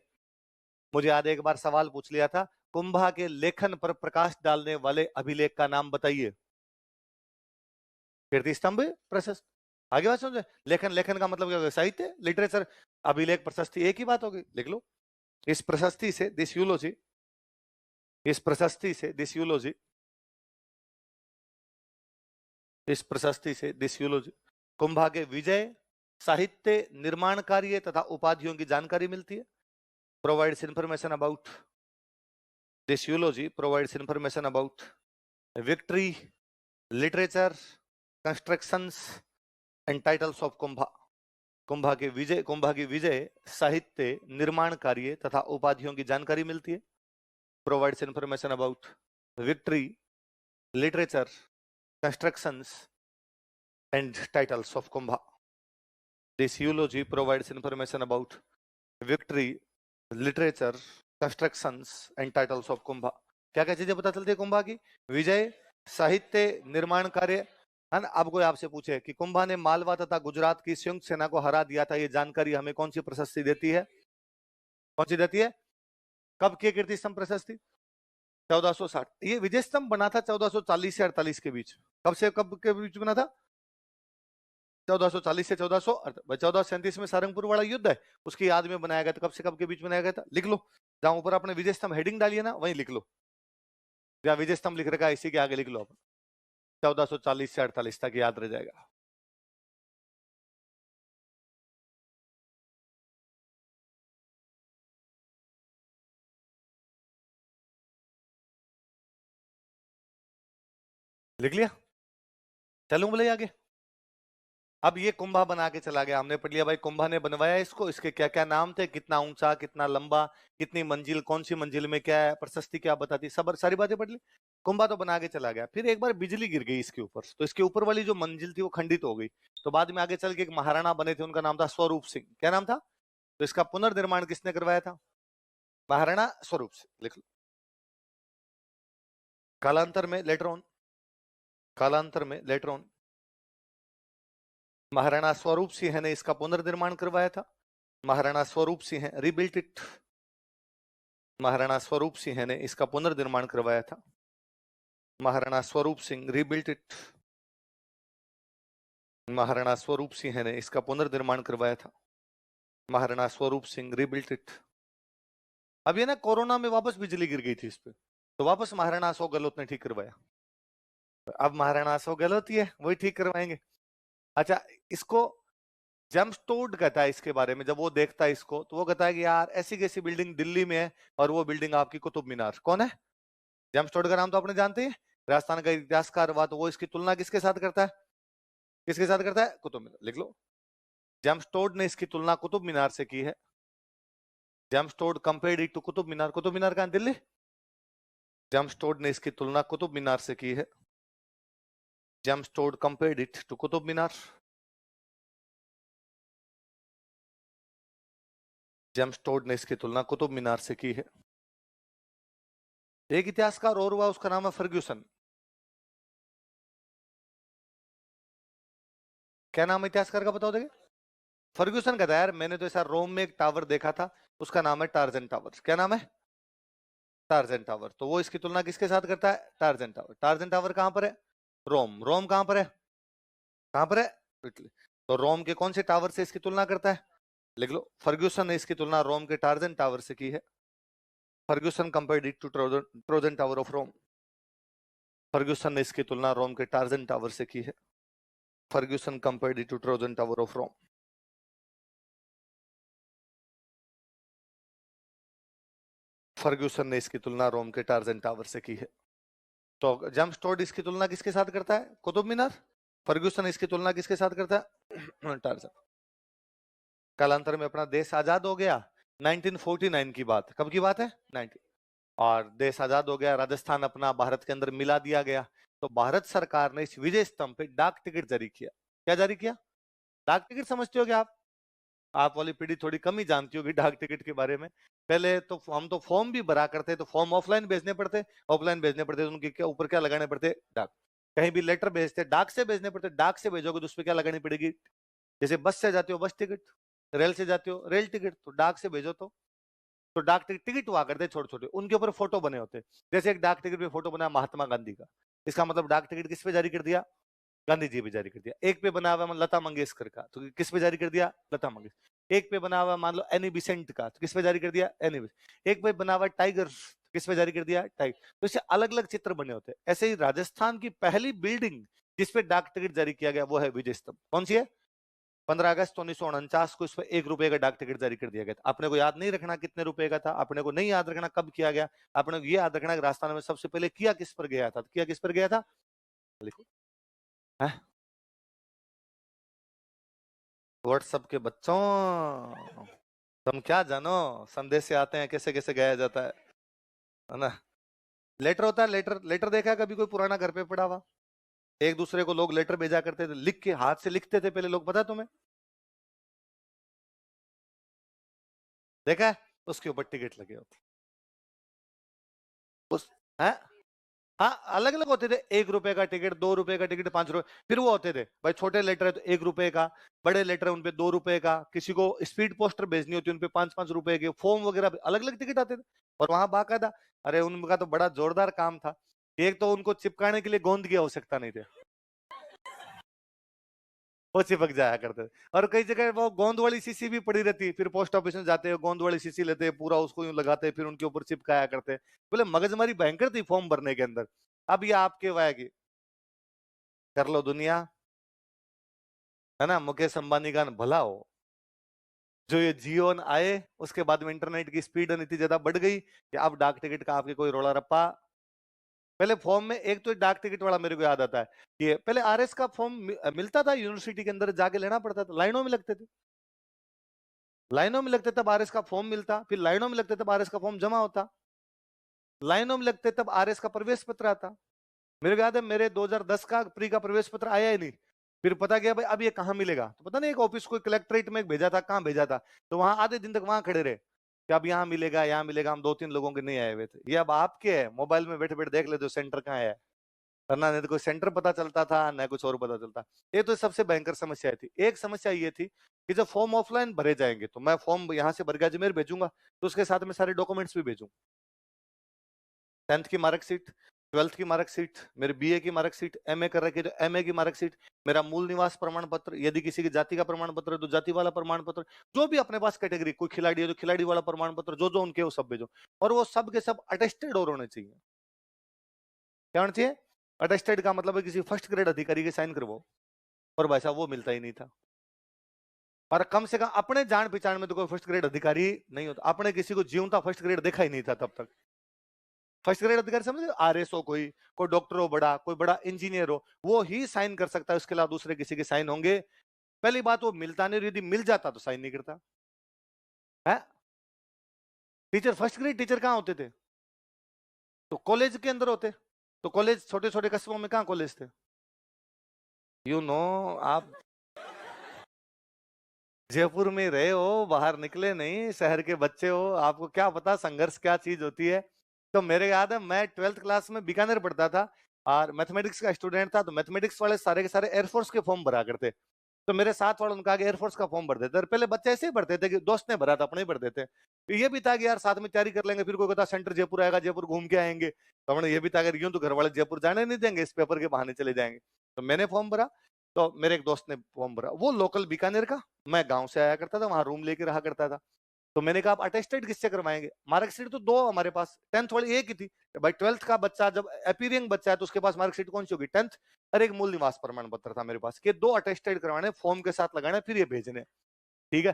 मुझे आज एक बार सवाल पूछ लिया था, कुंभा के लेखन पर प्रकाश डालने वाले अभिलेख का नाम बताइए। कीर्ति स्तंभ, प्रशस्त। आगे बात समझे? लेखन, लेखन का मतलब क्या होगा? साहित्य, लिटरेचर। अभिलेख, प्रशस्ति एक ही बात होगी, लिख लो। इस प्रशस्ति से दिस यूलोजी, इस प्रशस्ति से दिस यूलोजी, इस प्रशस्ति से दिस यूलोजी कुंभा के विजय, साहित्य, निर्माण कार्य तथा उपाधियों की जानकारी मिलती है। Provides information about, this यूलोजी provides information about victory, literature, constructions and titles of Kumbha. Kumbha के विजय, कुंभा की विजय, साहित्य, निर्माण कार्य तथा उपाधियों की जानकारी मिलती है। Provides information about victory, literature, constructions and titles of Kumbha. This यूलोजी provides information about victory, literature, constructions and titles of Kumbha. क्या क्या चीजें पता चलती है कुंभा की? विजय, साहित्य, निर्माण कार्य, है ना। अब कोई आपसे पूछे कि कुंभा ने मालवा तथा गुजरात की संयुक्त सेना को हरा दिया था, ये जानकारी हमें कौन सी प्रशस्ति देती है? कौन सी देती है? कब की कीर्ति स्तंभ प्रशस्ति? 1460। ये विजय स्तंभ बना था 1440 से 48 के बीच। कब से कब के बीच बना था? 1440 से 1437 में सारंगपुर वाला युद्ध है, उसकी याद में बनाया गया था। कब से कब के बीच बनाया गया था? लिख लो। जहां ऊपर आपने विजय स्तंभ हेडिंग डाली है ना, वहीं लिख लो। जहां विजय स्तंभ लिख रखा है इसी के आगे लिख लो आप, 1440 से 48 तक याद रह जाएगा। लिख लिया? चलूं बोले आगे। अब ये कुंभा बना के चला गया, हमने पढ़ लिया भाई कुंभा ने बनवाया इसको, इसके क्या क्या नाम थे, कितना ऊंचा, कितना लंबा, कितनी मंजिल, कौन सी मंजिल में क्या है, प्रशस्ति क्या बताती, सब सारी बातें पढ़ ली। कुंभा तो बना के चला गया, फिर एक बार बिजली गिर गई इसके ऊपर, तो इसके ऊपर वाली जो मंजिल थी वो खंडित हो गई। तो बाद में आगे चल के एक महाराणा बने थे, उनका नाम था स्वरूप सिंह। क्या नाम था? तो इसका पुनर्निर्माण किसने करवाया था? महाराणा स्वरूप सिंह, लिख लो। कालांतर में लेटर ऑन, कालांतर में लेटर ऑन महाराणा स्वरूप सिंह ने इसका पुनर्निर्माण करवाया था। महाराणा स्वरूप सिंह रिबिल्ट इट, महाराणा स्वरूप सिंह ने इसका पुनर्निर्माण करवाया था। महाराणा स्वरूप सिंह रिबिल्ट इट, महाराणा स्वरूप सिंह ने इसका पुनर्निर्माण करवाया था। Maharana Swaroop Singh rebuilt it. अब ये ना कोरोना में वापस बिजली गिर गई थी इस पे, तो वापस महाराणा अशोक गहलोत ने ठीक करवाया। अब महाराणा अशोक गहलोत ही है, वही ठीक करवाएंगे। अच्छा, इसको जेम्सटोड कहता है इसके बारे में, जब वो देखता है इसको तो वो कहता है कि यार ऐसी कैसी बिल्डिंग दिल्ली में है और वो बिल्डिंग आपकी कुतुब मीनार। कौन है? जेम्सटोड का नाम तो आपने जानते हैं, राजस्थान का इतिहासकार हुआ, तो वो इसकी तुलना किसके साथ करता है? किसके साथ करता है? कुतुब मीनार। लिख लो, जेम्सटोड ने इसकी तुलना कुतुब मीनार से की है। जेम्सटोड compared it to Qutub Minar. Qutub Minar कहां? दिल्ली। जेम्सटोड ने इसकी तुलना कुतुब मीनार से की है। जेम्सटोड compared it to Qutub Minar. जेम्सटोड ने इसकी तुलना कुतुब मीनार से की है। एक इतिहासकार और हुआ, उसका नाम है फर्ग्यूसन। क्या नाम है इतिहासकार का बताओ देखिए? फर्ग्यूसन कहता है यार मैंने तो ऐसा रोम में एक टावर देखा था, उसका नाम है टार्जन टावर। क्या नाम है? Torsion tower. तो वो इसकी तुलना किसके साथ करता है? Torsion tower. टार्जन टावर कहां पर है? रोम। रोम कहां पर है? कहां पर है? इटली। तो रोम के कौन से टावर से इसकी तुलना करता है? लिख लो, फर्ग्यूसन ने इसकी तुलना रोम के टार्जन टावर से की है। Fergusson compared it to Trojan tower of Rome. Fergusson ने इसकी तुलना रोम के टार्जन टावर से की है। Fergusson compared it to Trojan tower of Rome. Fergusson ने इसकी तुलना रोम के टार्जन टावर से की है। तो जेम्स टोड इसकी तुलना किसके साथ करता है? कुतुब मीनार। फर्ग्यूसन इसकी तुलना किसके साथ करता है? टार्जन। कालांतर में अपना देश आजाद हो गया, 1949 की बात। कब की बात है? 90। और देश आजाद हो गया, राजस्थान अपना भारत के अंदर मिला दिया गया। तो भारत सरकार ने इस विजय स्तंभ पे डाक टिकट जारी किया। क्या जारी किया? डाक टिकट समझते हो क्या आप वाली पीढ़ी थोड़ी कम ही जानती होगी डाक टिकट के बारे में। पहले तो हम तो फॉर्म भी भरा करते, तो फॉर्म ऑफलाइन भेजने पड़ते, ऑफलाइन भेजने पड़ते, तो उनके क्या ऊपर क्या लगाने पड़ते? डाक। कहीं भी लेटर भेजते डाक से भेजने पड़ते, डाक से भेजोगे तो उस पर क्या लगानी पड़ेगी? जैसे बस से जाते हो बस टिकट, रेल से जाते हो रेल टिकट, तो डाक से भेजो तो डाक टिकट टिकट हुआ करते छोटे छोटे, उनके ऊपर फोटो बने होते। जैसे एक डाक टिकट पे फोटो बना महात्मा गांधी का, इसका मतलब डाक टिकट किस पे जारी कर दिया? गांधी जी पे जारी कर दिया। एक पे बना हुआ लता मंगेशकर का, तो किस पे जारी कर दिया? लता मंगेशकर। एक पे बना हुआ मान लो एनी बिसेंट का, तो किस पे जारी कर दिया? Any Besant. एक पे बना हुआ टाइगर, किस पे जारी कर दिया? टाइगर। तो इससे अलग अलग चित्र बने होते हैं। ऐसे ही राजस्थान की पहली बिल्डिंग जिसपे डाक टिकट जारी किया गया वो है विजय स्तंभ। कौन सी है? 15 अगस्त 1949 को इस पर 1 रुपए का डाक टिकट जारी कर दिया गया था। आपने को याद नहीं रखना कितने रुपए का था, आपने को नहीं याद रखना कब किया गया, आपने को ये याद रखना कि राजस्थान में सबसे पहले किया किस पर गया था। किया किस पर गया था? लिखो। व्हाट्सएप के बच्चों, तुम क्या जानो संदेश से आते हैं कैसे कैसे गया जाता है ना? लेटर होता है, लेटर। लेटर देखा है कभी कोई पुराना घर पे पड़ा हुआ? एक दूसरे को लोग लेटर भेजा करते थे, लिख के हाथ से लिखते थे पहले लोग, पता है तुम्हें? देखा है? उसके ऊपर टिकट लगे होते उस है। हाँ, अलग अलग होते थे। 1 रुपए का टिकट, 2 रुपए का टिकट, 5 रुपए। फिर वो होते थे भाई छोटे लेटर है तो 1 रुपए का, बड़े लेटर है उनपे 2 रुपए का, किसी को स्पीड पोस्टर भेजनी होती है उनपे 5-5 रुपए के, फॉर्म वगैरह अलग अलग टिकट आते थे। और वहां बाकायदा, अरे उनका तो बड़ा जोरदार काम था। एक तो उनको चिपकाने के लिए गोंद की आवश्यकता नहीं थी, वो चिपक जाया करते थे। और कई जगह वो गोंद वाली शीशी भी पड़ी रहती, फिर पोस्ट ऑफिस में जाते हैं गोंद वाली शीशी लेते हैं, पूरा उसको यूं लगाते हैं, फिर उनके ऊपर चिपकाया करते। बोले मगजमारी भयंकर थी फॉर्म भरने के अंदर। अब ये आपके वायगी कर लो दुनिया, है ना? मुकेश अंबानी का भला हो, जो ये जियो आए उसके बाद में इंटरनेट की स्पीड इतनी ज्यादा बढ़ गई कि अब डाक टिकट का आपके कोई रोला रप्पा। पहले फॉर्म में एक तो डाक टिकट वाला मेरे को याद आता है कि पहले आरएस का फॉर्म मिलता था, यूनिवर्सिटी के अंदर जाके लेना पड़ता था, लाइनों में लगते थे। लाइनों में लगते तब आरएस का फॉर्म मिलता, फिर लाइनों में लगते तब आरएस का फॉर्म जमा होता, लाइनों में लगते तब आरएस का प्रवेश पत्र आता। मेरे को याद है मेरे 2010 का प्री का प्रवेश पत्र आया ही नहीं। फिर पता गया भाई अब ये कहाँ मिलेगा, तो पता नहीं एक ऑफिस को कलेक्ट्रेट में भेजा था, कहाँ भेजा था, तो वहां आधे दिन तक वहां खड़े रहे कि अब यहाँ मिलेगा यहाँ मिलेगा। हम 2-3 लोगों के नहीं आए हुए थे। ये अब आपके है, मोबाइल में बैठे बैठे देख लेते हो सेंटर कहाँ है, वरना नहीं तो कोई सेंटर पता चलता था न कुछ और पता चलता। ये तो सबसे भयंकर समस्या थी। एक समस्या ये थी कि जब फॉर्म ऑफलाइन भरे जाएंगे तो मैं फॉर्म यहाँ से भर के अजमेर भेजूंगा, तो उसके साथ में सारे डॉक्यूमेंट्स भी भेजूंगा। 10th की मार्कशीट, 12th की मार्कशीट, मेरे बीए की मार्कशीट, एमए कर रखे तो एमए की मार्कशीट, मेरा मूल निवास प्रमाण पत्र, यदि किसी की जाति का प्रमाण पत्र है तो जाति वाला प्रमाण पत्र, जो भी अपने पास कैटेगरी, कोई खिलाड़ी है तो खिलाड़ी वाला प्रमाण पत्र, जो जो उनके वो सब भेजो। और वो सब के सब अटेस्टेड और होने चाहिए। क्या होना चाहिए? अटेस्टेड का मतलब है किसी फर्स्ट ग्रेड अधिकारी के साइन करवाओ। और भाई साहब वो मिलता ही नहीं था। और कम से कम अपने जान पहचान में तो कोई फर्स्ट ग्रेड अधिकारी नहीं होता। आपने किसी को जीवता फर्स्ट ग्रेड देखा ही नहीं था तब तक। फर्स्ट ग्रेड अधिकारी समझ, आरएस हो, कोई डॉक्टर हो बड़ा, कोई बड़ा इंजीनियर हो, वो ही साइन कर सकता है, उसके अलावा दूसरे किसी के साइन होंगे? पहली बात वो मिलता नहीं, यदि मिल जाता तो साइन नहीं करता है। टीचर फर्स्ट ग्रेड टीचर कहाँ होते थे? तो कॉलेज के अंदर होते। तो कॉलेज छोटे छोटे कस्बों में कहाँ कॉलेज थे? यू नो, आप जयपुर में रहे हो, बाहर निकले नहीं, शहर के बच्चे हो, आपको क्या पता संघर्ष क्या चीज होती है। तो मेरे याद है मैं 12th क्लास में बीकानेर पढ़ता था और मैथमेटिक्स का स्टूडेंट था, तो मैथमेटिक्स वाले सारे के सारे एयरफोर्स के फॉर्म भरा करते। तो मेरे साथ वाले उनका आगे एयरफोर्स का फॉर्म भर देते। और पहले बच्चे ऐसे ही भरते थे कि दोस्त ने भरा था, अपने ही भर देते। तो ये भी था कि यार साथ में तैयारी कर लेंगे, फिर कोई कहता सेंटर जयपुर आएगा, जयपुर घूम के आएंगे। तो हमने ये भी था अगर यूं तो घर वाले जयपुर जाने नहीं देंगे, इस पेपर के बहाने चले जाएंगे। तो मैंने फॉर्म भरा, तो मेरे एक दोस्त ने फॉर्म भरा, वो लोकल बीकानेर का, मैं गांव से आया करता था, वहां रूम लेके रहा करता था। तो मैंने कहा आप अटेस्टेड किससे करवाएंगे? मार्कशीट तो दो हमारे पास, 10th वाली एक ही थी भाई। 12th का बच्चा जब अपीयरिंग बच्चा है तो उसके पास मार्कशीट कौन सी होगी? 10th। और एक मूल निवास प्रमाण पत्र था मेरे पास कि दो अटेस्टेड करवाने, फॉर्म के साथ लगाने, फिर ये भेजने। ठीक है।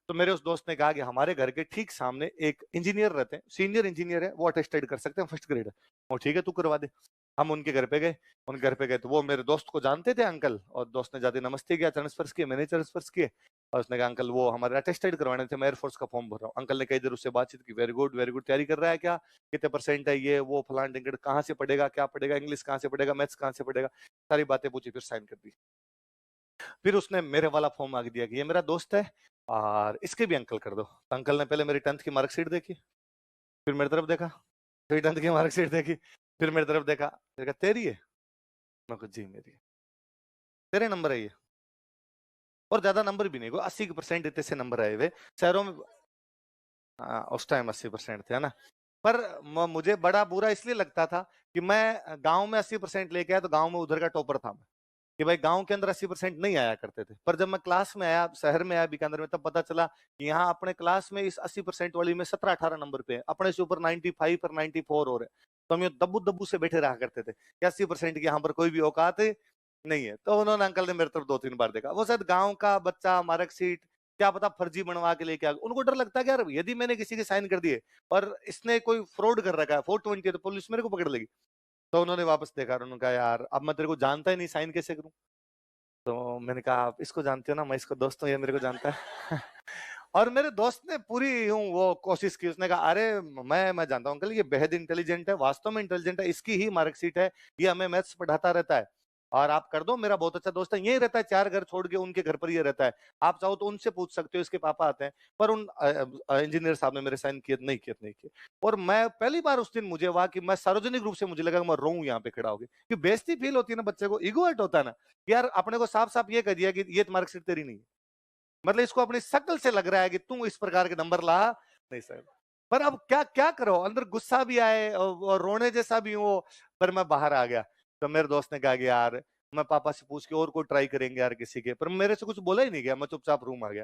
तो मेरे उस दोस्त ने कहा कि हमारे घर के ठीक सामने एक इंजीनियर रहते हैं, सीनियर इंजीनियर है, वो अटेस्टेड कर सकते हैं, फर्स्ट ग्रेड है। और ठीक है, तू करवा दे। हम उनके घर पे गए। उनके घर पे गए तो वो मेरे दोस्त को जानते थे अंकल, और दोस्त ने जाते नमस्ते किया, चरण स्पर्श किए, मैंने चरण स्पर्श किए। और उसने कहा अंकल वो हमारे अटेस्टेड करवाने थे, मैं एयरफोर्स का फॉर्म भर रहा हूँ। अंकल ने कई देर उससे बातचीत की, वेरी गुड वेरी गुड, तैयारी कर रहा है क्या, कितने परसेंट है, ये वो फलान टिकट, कहाँ से पढ़ेगा, क्या पढ़ेगा, इंग्लिश कहाँ से पढ़ेगा, मैथ्स कहाँ से पढ़ेगा, सारी बातें पूछी, फिर साइन कर दी। फिर उसने मेरे वाला फॉर्म मांग दिया कि ये मेरा दोस्त है और इसके भी अंकल कर दो। तो अंकल ने पहले मेरी 10th की मार्कशीट देखी, फिर मेरी तरफ देखा, फिर 10th की मार्कशीट देखी, फिर मेरी तरफ देखा, फिर कहा तेरी है? मैं कहा जी मेरी है। तेरे नंबर है ये? और ज्यादा नंबर भी नहीं, कोई 80% इतने से नंबर आए हुए शहरों में। हाँ, उस टाइम 80% थे, है ना। पर मुझे बड़ा बुरा इसलिए लगता था कि मैं गांव में 80% लेके आया, तो गांव में उधर का टॉपर था मैं, कि भाई गांव के अंदर 80% नहीं आया करते थे। पर जब मैं क्लास में आया, शहर में आया बीकानेर में, तब पता चला कि यहाँ अपने क्लास में इस 80% वाली में 17-18 नंबर पे है, अपने से ऊपर 95 और 94 और है। तो हम ये दब्बू दब्बू से बैठे रहा करते थे कि 80% की यहाँ पर कोई भी औकात नहीं है। तो उन्होंने, अंकल ने मेरे तरफ 2-3 बार देखा, वो शायद गाँव का बच्चा मार्कशीट क्या पता फर्जी बनवा के लेके आ, उनको डर लगता है कि यार यदि मैंने किसी के साइन कर दिए और इसने कोई फ्रॉड कर रखा है 420 है, तो पुलिस मेरे को पकड़ लेगी। तो उन्होंने वापस देखा और उन्होंने कहा यार अब मैं तेरे को जानता ही नहीं, साइन कैसे करूं? तो मैंने कहा आप इसको जानते हो ना, मैं इसको दोस्त हूँ, ये मेरे को जानता है। और मेरे दोस्त ने पूरी यूं वो कोशिश की, उसने कहा अरे मैं जानता हूँ अंकल, ये बेहद इंटेलिजेंट है, वास्तव में इंटेलिजेंट है, इसकी ही मार्कशीट है, ये हमें मैथ्स पढ़ाता रहता है, और आप कर दो, मेरा बहुत अच्छा दोस्त है, यही रहता है, 4 घर छोड़ के उनके घर पर ये रहता है, आप चाहो तो उनसे पूछ सकते हो, इसके पापा आते हैं। पर उन इंजीनियर साहब ने मेरे साइन किए नहीं किए नहीं किए। और मैं पहली बार उस दिन मुझे हुआ कि मैं सार्वजनिक रूप से, मुझे लगा मैं रोऊं यहाँ पे खड़ा होके, कि बेइज्जती फील होती है ना, बच्चे को ईगो हर्ट होता है ना, यार अपने को साफ साफ ये कह दिया कि ये मार्कशीट तेरी नहीं है, मतलब इसको अपनी शक्ल से लग रहा है कि तू इस प्रकार के नंबर ला नहीं सर। पर अब क्या क्या करो, अंदर गुस्सा भी आए और रोने जैसा भी हो। पर मैं बाहर आ गया। तो मेरे दोस्त ने कहा कि यार मैं पापा से पूछ के और कोई ट्राई करेंगे यार किसी के, पर मेरे से कुछ बोला ही नहीं गया, मैं चुपचाप रूम आ गया।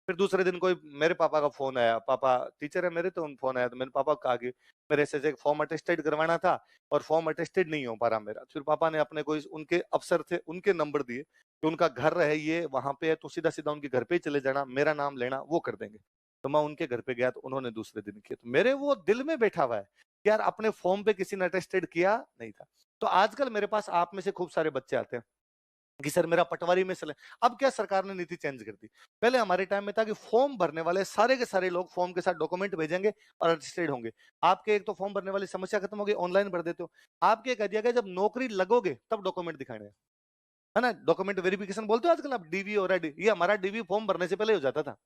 फिर दूसरे दिन कोई मेरे पापा का फोन आया, पापा टीचर है मेरे, तो उन फोन आया, तो मैंने पापा को कहा कि मेरे ऐसे एक फॉर्म अटेस्टेड करवाना था और फॉर्म अटेस्टेड नहीं हो पा रहा मेरा। फिर पापा ने अपने कोई उनके अफसर थे उनके नंबर दिए कि उनका घर है ये वहां पे है, तो सीधा सीधा उनके घर पे ही चले जाना, मेरा नाम लेना, वो कर देंगे। तो मैं उनके घर पे गया तो उन्होंने दूसरे दिन किया, तो मेरे वो दिल में बैठा हुआ है कि यार अपने फॉर्म पे किसी ने अटेस्टेड किया नहीं था। तो आजकल मेरे पास आप में से खूब सारे बच्चे आते हैं कि सर मेरा पटवारी में चले। अब क्या सरकार ने नीति चेंज कर दी, पहले हमारे टाइम में था कि फॉर्म भरने वाले सारे के सारे लोग फॉर्म के साथ डॉक्यूमेंट भेजेंगे और अटेस्टेड होंगे। आपके एक तो फॉर्म भरने वाली समस्या खत्म हो गई, ऑनलाइन भर देते हो। आपके कह दिया गया जब नौकरी लगोगे तब डॉक्यूमेंट दिखाने हैं, है ना, डॉक्यूमेंट वेरिफिकेशन बोलते हो आजकल आप, डीवी और आईडी, ये हमारा डीवी फॉर्म भरने से पहले हो जाता था।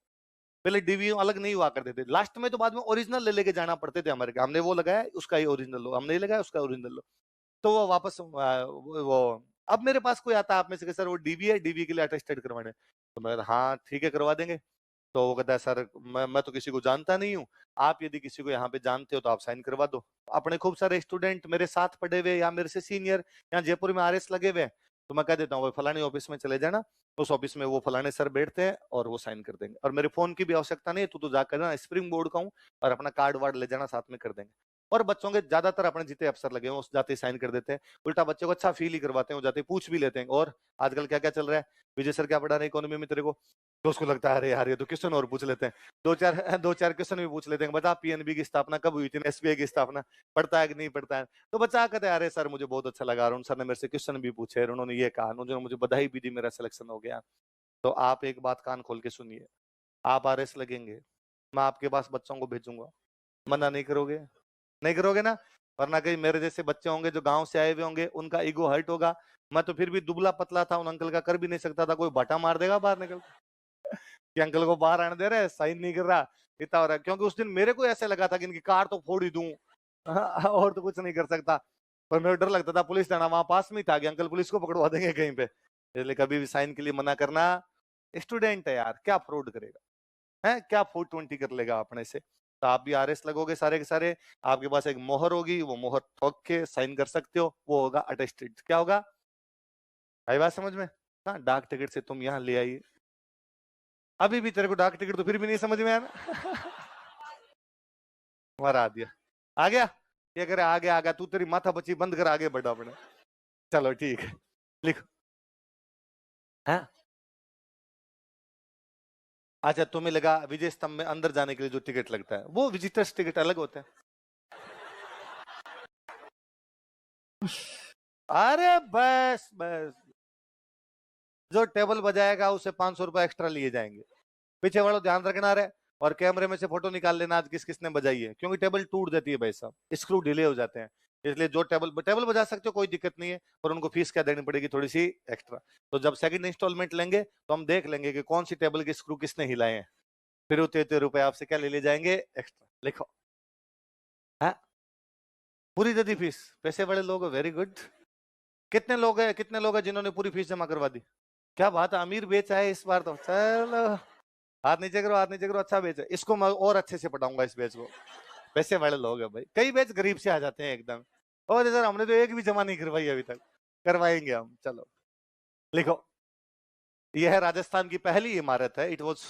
पहले डीवी अलग नहीं हुआ करते थे, लास्ट में तो बाद में ओरिजिनल ले लेके जाना पड़ते थे हमारे, हमने वो लगाया उसका ही ओरिजिनल लो, हमने लगाया उसका ओरिजिनल लो। तो वो वापस वो अब मेरे पास कोई आता है आप में से कि सर वो डीवी है, डीवी के लिए अटेस्टेड करवाने, तो मैं हाँ ठीक है करवा देंगे। तो वो कहता है सर मैं तो किसी को जानता नहीं हूँ, आप यदि किसी को यहाँ पे जानते हो तो आप साइन करवा दो। अपने खूब सारे स्टूडेंट मेरे साथ पढ़े हुए या मेरे से सीनियर यहाँ जयपुर में आरएस लगे हुए हैं, तो मैं कह देता हूँ फलाने ऑफिस में चले जाना, उस ऑफिस में वो फलाने सर बैठते हैं और वो साइन कर देंगे, और मेरे फोन की भी आवश्यकता नहीं है, तू तो जाकर ना स्प्रिंग बोर्ड का हूँ और अपना कार्ड वार्ड ले जाना, साथ में कर देंगे। और बच्चों के ज्यादातर अपने जितने अफसर लगे हैं वो जाते ही साइन कर देते हैं, उल्टा बच्चों को अच्छा फील ही करवाते हैं, वो जाते ही पूछ भी लेते हैं और आजकल क्या क्या चल रहा है, विजय सर क्या पढ़ा रहे इकोनॉमी में तेरे को, तो उसको लगता है अरे यार ये तो क्वेश्चन और पूछ लेते हैं, दो चार क्वेश्चन भी पूछ लेते हैं, बता पीएनबी की स्थापना कब हुई थी, एसबीआई की स्थापना पढ़ता है कि नहीं पढ़ता है। तो बच्चा कहता है अरे सर मुझे बहुत अच्छा लगा, और सर ने मेरे से क्वेश्चन भी पूछे और उन्होंने ये कहा, उन्होंने मुझे बधाई भी दी, मेरा सिलेक्शन हो गया। तो आप एक बात कान खोल के सुनिए, आप आरएस लगेंगे, मैं आपके पास बच्चों को भेजूंगा, मना नहीं करोगे? नहीं करोगे ना? वरना कहीं मेरे जैसे बच्चे होंगे जो गांव से आए हुए होंगे, उनका ईगो हर्ट होगा। मैं तो फिर भी दुबला पतला था, उन अंकल का कर भी नहीं सकता था, कोई बाटा मार देगा बाहर निकल कि अंकल को बाहर आने दे रहे, साइन नहीं कर रहा, इतना हो रहा है। क्योंकि उस दिन मेरे को ऐसे लगा था कि इनकी कार तो फोड़ ही दूं, और तो कुछ नहीं कर सकता। पर मेरे डर लगता था, पुलिस थाना वहां पास में था कि अंकल पुलिस को पकड़वा देंगे कहीं पे, इसलिए कभी भी साइन के लिए मना करना। स्टूडेंट है यार, क्या फ्रॉड करेगा, है क्या 420 कर लेगा अपने से। तो आप भी आरएस लगोगे सारे के सारे, आपके पास एक मोहर होगी, वो मोहर ठोक के साइन कर सकते हो, वो होगा अटेस्टेड। क्या होगा भाई, बात समझ में? हाँ, डाक टिकट से तुम यहाँ ले आइए। अभी भी तेरे को डाक टिकट तो फिर भी नहीं समझ में आया ना? हरा दिया। आ गया? ये करे आ गया तू तेरी माथा बची बंद कर, आगे बढ़ा अपने। चलो ठीक है, लिखो। हाँ, अच्छा तुम्हें लगा विजय स्तंभ में अंदर जाने के लिए जो टिकट लगता है वो विजिटर्स टिकट अलग होता है। अरे बस बस, जो टेबल बजाएगा उसे 500 रुपए एक्स्ट्रा लिए जाएंगे। पीछे वालों ध्यान रखना रहे, और कैमरे में से फोटो निकाल लेना आज किस किसने बजाई है, क्योंकि टेबल टूट जाती है भाई साहब, स्क्रू ढीले हो जाते हैं। इसलिए जो टेबल टेबल बजा सकते हो कोई दिक्कत नहीं है, पर उनको फीस क्या देनी पड़ेगी, थोड़ी सी एक्स्ट्रा। तो जब सेकंड इंस्टॉलमेंट लेंगे तो हम देख लेंगे कि कौन सी टेबल के स्क्रू किसने हिलाए हैं, फिर उतने उतने रुपए आपसे क्या ले ले जाएंगे एक्स्ट्रा। लिखो। हाँ, पूरी दे दी फीस, पैसे वाले लोग वेरी गुड। कितने लोग हैं जिन्होंने पूरी फीस जमा करवा दी? क्या बात है, अमीर बेच आए इस बार तो, चलो हाथ नीचे करो, हाथ नीचे करो, अच्छा बेच है, इसको मैं और अच्छे से पढ़ाऊंगा इस बेच को। पैसे वाले लोग हैं भाई, कई बेच गरीब से आ जाते हैं एकदम। और सर हमने तो एक भी जमा नहीं करवाई अभी तक, करवाएंगे हम, चलो लिखो। यह है राजस्थान की पहली इमारत है, इट वॉज,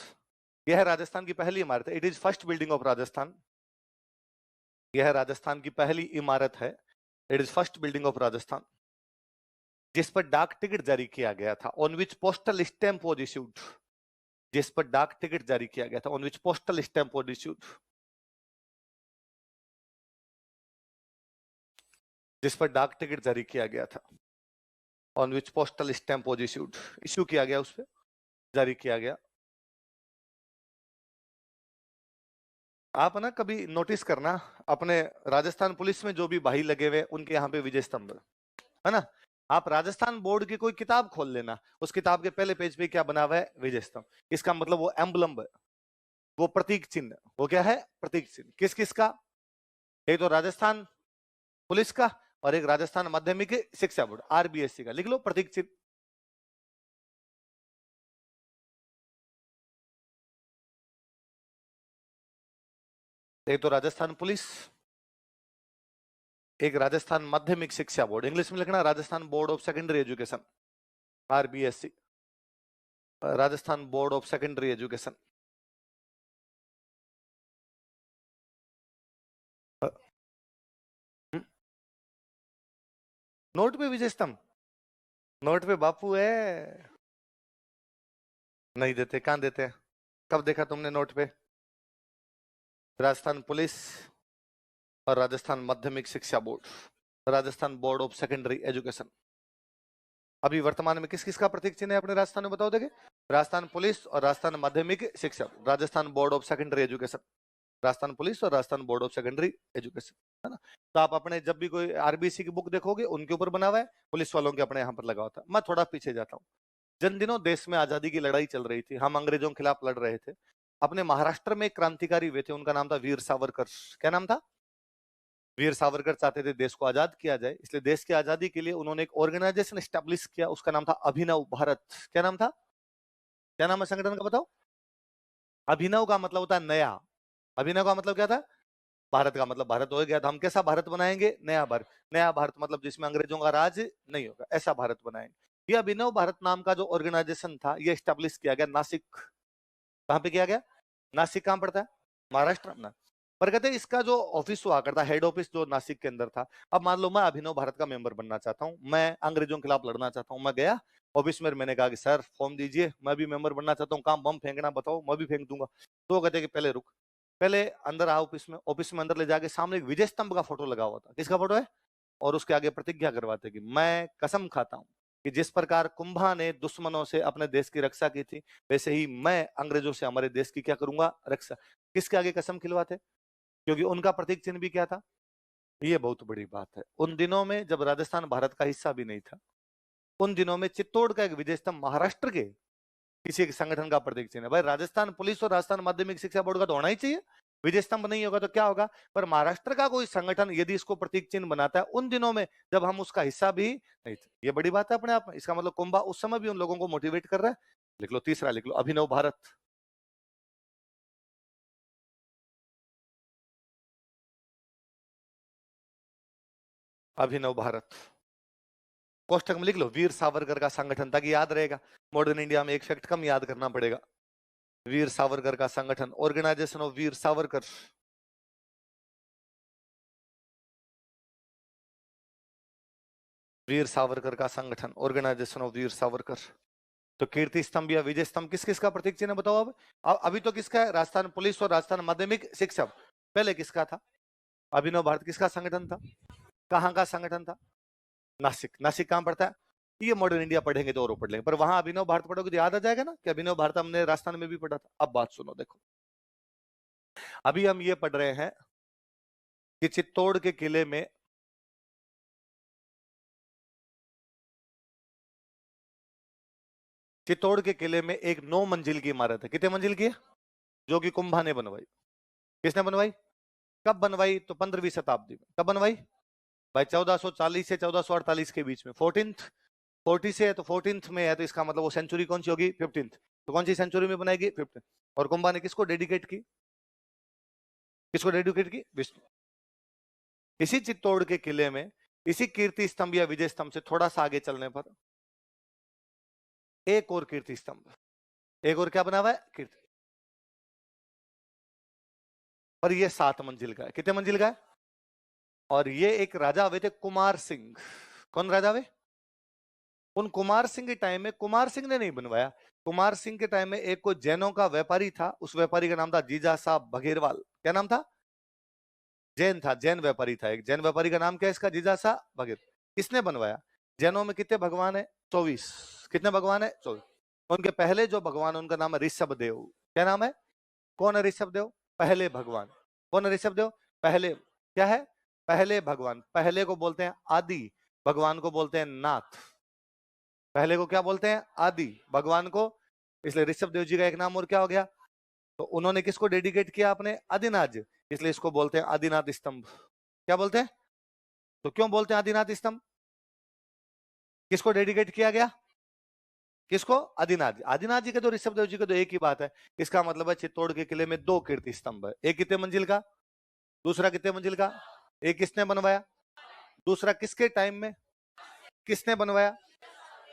यह है राजस्थान की पहली इमारत है, it is first building of Rajasthan. यह राजस्थान की पहली इमारत है, it is first building of Rajasthan, जिस पर डाक टिकट जारी किया गया था, on which postal stamp was issued. जिस पर डाक टिकट जारी किया गया था, on which postal stamp was issued. जिस पर डाक टिकट जारी किया गया था, on which postal stamp was issued, issue किया गया, उस पर जारी किया गया। आप ना कभी नोटिस करना, अपने राजस्थान पुलिस में जो भी भाई लगे हुए उनके यहाँ पे विजय स्तंभ है ना। आप राजस्थान बोर्ड की कोई किताब खोल लेना, उस किताब के पहले पेज पे क्या बना हुआ है, विजय स्तंभ। इसका मतलब वो एम्बलम है, वो प्रतीक चिन्ह, वो क्या है, प्रतीक चिन्ह। किस किस का? एक तो राजस्थान पुलिस का, और एक राजस्थान माध्यमिक शिक्षा बोर्ड आरबीएससी का, लिख लो प्रतीक चिन्ह। एक तो राजस्थान पुलिस, एक राजस्थान माध्यमिक शिक्षा बोर्ड, इंग्लिश में लिखना Rajasthan board of secondary education, RBSC, Rajasthan board of secondary education. Note पे विजय स्तंभ, नोट पे बापू है। नहीं देते, कहां देते हैं? कब देखा तुमने नोट पे? राजस्थान पुलिस और राजस्थान माध्यमिक शिक्षा board, Rajasthan board of secondary education. अभी वर्तमान में किस किस का प्रतीक चिन्ह है अपने राजस्थान में, बताओ देखे। राजस्थान पुलिस और राजस्थान माध्यमिक शिक्षा, Rajasthan board of secondary education, Rajasthan police और Rajasthan board of secondary education, है ना। तो आप अपने जब भी कोई आरबीसी की बुक देखोगे उनके ऊपर बना हुआ है, पुलिस वालों के अपने यहाँ पर लगा होता है। मैं थोड़ा पीछे जाता हूँ। जिन दिनों देश में आजादी की लड़ाई चल रही थी, हम अंग्रेजों के खिलाफ लड़ रहे थे, अपने महाराष्ट्र में एक क्रांतिकारी हुए थे, उनका नाम था वीर सावरकर। क्या नाम था? वीर सावरकर चाहते थे देश को आजाद किया जाए, इसलिए देश की आजादी के लिए उन्होंने एक ऑर्गेनाइजेशन स्टैब्लिश किया, उसका नाम था अभिनव भारत। क्या नाम था? क्या नाम है संगठन का, बताओ। अभिनव का मतलब होता है नया, अभिनव का मतलब क्या था? भारत का मतलब भारत हो गया, तो हम कैसा भारत बनाएंगे, नया भारत। नया भारत मतलब जिसमें अंग्रेजों का राज नहीं होगा, ऐसा भारत बनाएंगे। ये अभिनव भारत नाम का जो ऑर्गेनाइजेशन था, ये स्टैब्लिश किया गया नासिक। कहां पे किया गया? नासिक कहां पड़ता है? महाराष्ट्र में। पर कहते हैं इसका जो ऑफिस हुआ करता, हेड ऑफिस जो नासिक के अंदर था। अब मान लो मैं अभिनव भारत का मेंबर बनना चाहता हूँ, मैं अंग्रेजों के खिलाफ लड़ना चाहता हूँ, मैं गया ऑफिस में, मैंने कहा कि सर फॉर्म दीजिए, मैं भी मेंबर बनना चाहता हूँ, काम बम फेंकना बताओ, मैं भी फेंक दूंगा। तो वो कहते कि पहले रुक, पहले अंदर आओ ऑफिस में। ऑफिस में अंदर ले जाके सामने एक विजय स्तंभ का फोटो लगा हुआ था। किसका फोटो है? और उसके आगे प्रतिज्ञा करवाते कि मैं कसम खाता हूं कि जिस प्रकार कुंभा ने दुश्मनों से अपने देश की रक्षा की थी, वैसे ही मैं अंग्रेजों से हमारे देश की क्या करूंगा, रक्षा। किसके आगे कसम खिलवाते? क्योंकि उनका प्रतीक चिन्ह भी क्या था? ये बहुत बड़ी बात है। उन दिनों में जब राजस्थान भारत का हिस्सा भी नहीं था, उन दिनों में चित्तौड़ का एक विजय स्तंभ महाराष्ट्र के किसी एक संगठन का प्रतीक चिन्ह है। भाई राजस्थान पुलिस और राजस्थान माध्यमिक शिक्षा बोर्ड का तो होना ही चाहिए, विजय स्तंभ नहीं होगा तो क्या होगा। पर महाराष्ट्र का कोई संगठन यदि इसको प्रतीक चिन्ह बनाता है उन दिनों में जब हम उसका हिस्सा भी नहीं थे, ये बड़ी बात है अपने आप में। इसका मतलब कुंभा उस समय भी उन लोगों को मोटिवेट कर रहा है। लिख लो तीसरा, लिख लो अभिनव भारत। अभिनव भारत कोष्टक में लिख लो वीर सावरकर का संगठन, ताकि याद रहेगा। मॉडर्न इंडिया में एक फैक्ट कम याद करना पड़ेगा। वीर सावरकर का संगठन, ऑर्गेनाइजेशन ऑफ वीर सावरकर। वीर सावरकर का संगठन, ऑर्गेनाइजेशन ऑफ वीर सावरकर। तो कीर्ति स्तंभ या विजय स्तंभ किस किस का प्रतीक चिन्ह बताओ अब अभी तो किसका है? राजस्थान पुलिस और राजस्थान माध्यमिक शिक्षक। पहले किसका था? अभिनव भारत किसका संगठन था? कहाँ का संगठन था? नासिक। नासिक कहाँ पड़ता है? ये मॉडर्न इंडिया पढ़ेंगे तो और पढ़ लेंगे, पर वहां अभिनव भारत पढ़ोगे तो याद आ जाएगा ना कि अभिनव भारत हमने राजस्थान में भी पढ़ा था। अब बात सुनो, देखो अभी हम ये पढ़ रहे हैं कि चित्तौड़ के किले में चित्तौड़ के किले में एक 9 मंजिल की इमारत है। कितने मंजिल की है? जो कि कुंभा ने बनवाई। किसने बनवाई? कब बनवाई? तो 15वीं शताब्दी में। कब बनवाई भाई? 1440 से 1448 के बीच में। 1440 से है तो 14th में है, तो इसका मतलब वो सेंचुरी कौन सी होगी? 15th। तो कौन सी सेंचुरी में बनाएगी? 15th। और कुंभा ने किसको डेडिकेट की? किसको डेडिकेट की? विष्णु। इसी चित्तौड़ के किले में, इसी कीर्ति स्तंभ या विजय स्तंभ से थोड़ा सा आगे चलने पर एक और कीर्ति स्तंभ, एक और क्या बना हुआ है? कीर्ति। पर ये 7 मंजिल का है। कितने मंजिल का है? और ये एक राजा हुए थे, कुमार सिंह। कौन राजा हुए? उन कुमार सिंह के टाइम में, कुमार सिंह ने नहीं बनवाया, कुमार सिंह के टाइम में एक कोई जैनों का व्यापारी था, उस व्यापारी का नाम था जीजा साहब बघेरवाल। क्या नाम था? जैन था, जैन व्यापारी था एक। जैन व्यापारी का नाम क्या है इसका? जीजा साहब बघेर। किसने बनवाया? जैनों में कितने भगवान है? 24। कितने भगवान है? 24। उनके पहले जो भगवान, उनका नाम है ऋषभ देव। क्या नाम है? कौन है ऋषभ देव? पहले भगवान। कौन है ऋषभ देव? पहले। क्या है? पहले भगवान। पहले को बोलते हैं आदि, भगवान को बोलते हैं नाथ। पहले को क्या बोलते हैं? आदि। भगवान को, इसलिए ऋषभ देव जी का एक नाम और क्या हो गया? तो उन्होंने किसको डेडिकेट किया? अपने आदिनाथ, इसलिए इसको बोलते हैं आदिनाथ स्तंभ। क्या बोलते हैं? तो क्यों बोलते हैं आदिनाथ स्तंभ? किसको डेडिकेट किया गया? किसको? आदिनाथ जी। आदिनाथ जी के तो ऋषभ देव जी के तो एक ही बात है। इसका मतलब है चित्तौड़ के किले में 2 कीर्ति स्तंभ है। एक कितने मंजिल का, दूसरा कितने मंजिल का? एक किसने बनवाया, दूसरा किसके टाइम में, किसने बनवाया?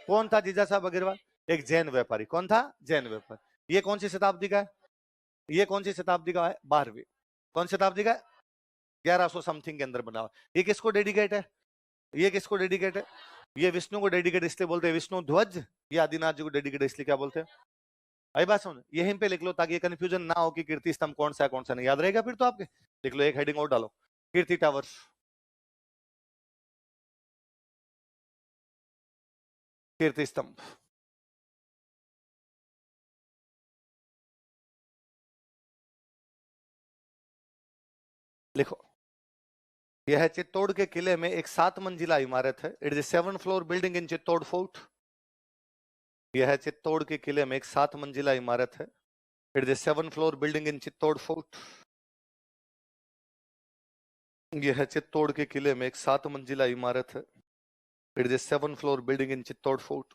कौन था? जीजा साहब अग्रवाल। एक जैन व्यापारी। कौन था? जैन व्यापारी। ये कौन सी शताब्दी का है? ये कौन सी शताब्दी का है? 12वीं। कौन शताब्दी का है? 1100 समथिंग के अंदर बना हुआ। ये किसको डेडिकेट है? ये किसको डेडिकेट है? ये विष्णु को डेडिकेट इसलिए बोलते हैं विष्णु ध्वज। ये आदिनाथ जी को डेडिकेट इसलिए क्या बोलते हैं? आई बात समझ? यहीं पे लिख लो ताकि ये कंफ्यूजन ना हो कि कीर्ति स्तंभ कौन सा है कौन सा नहीं। याद रहेगा फिर तो आपके। लिख लो, एक हेडिंग और डालो, कीर्ति टावर। कीर्ति स्तंभ। लिखो, यह है चित्तौड़ के किले में एक 7 मंजिला इमारत है। It is 7 floor building in Chittor fort. यह है चित्तौड़ के किले में एक 7 मंजिला इमारत है। It is 7 floor building in Chittor fort. यह है चित्तौड़ के किले में एक 7 मंजिला इमारत है। It is 7 floor building in Chittor fort.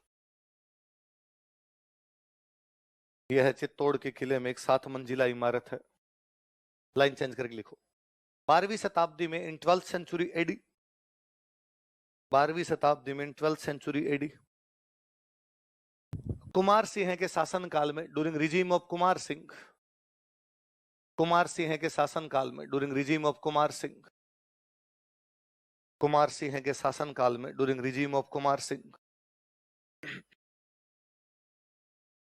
यह है चित्तौड़ के किले में एक 7 मंजिला इमारत है। लाइन चेंज करके लिखो। 12वीं शताब्दी में, इन 12th सेंचुरी एडी, 12वीं शताब्दी में, in 12th century AD, Kumar Singh के शासन काल में, during regime of Kumar Singh, Kumar Singh के शासन काल में, during regime of Kumar Singh, Kumar Singh के शासन काल में, during regime of Kumar Singh,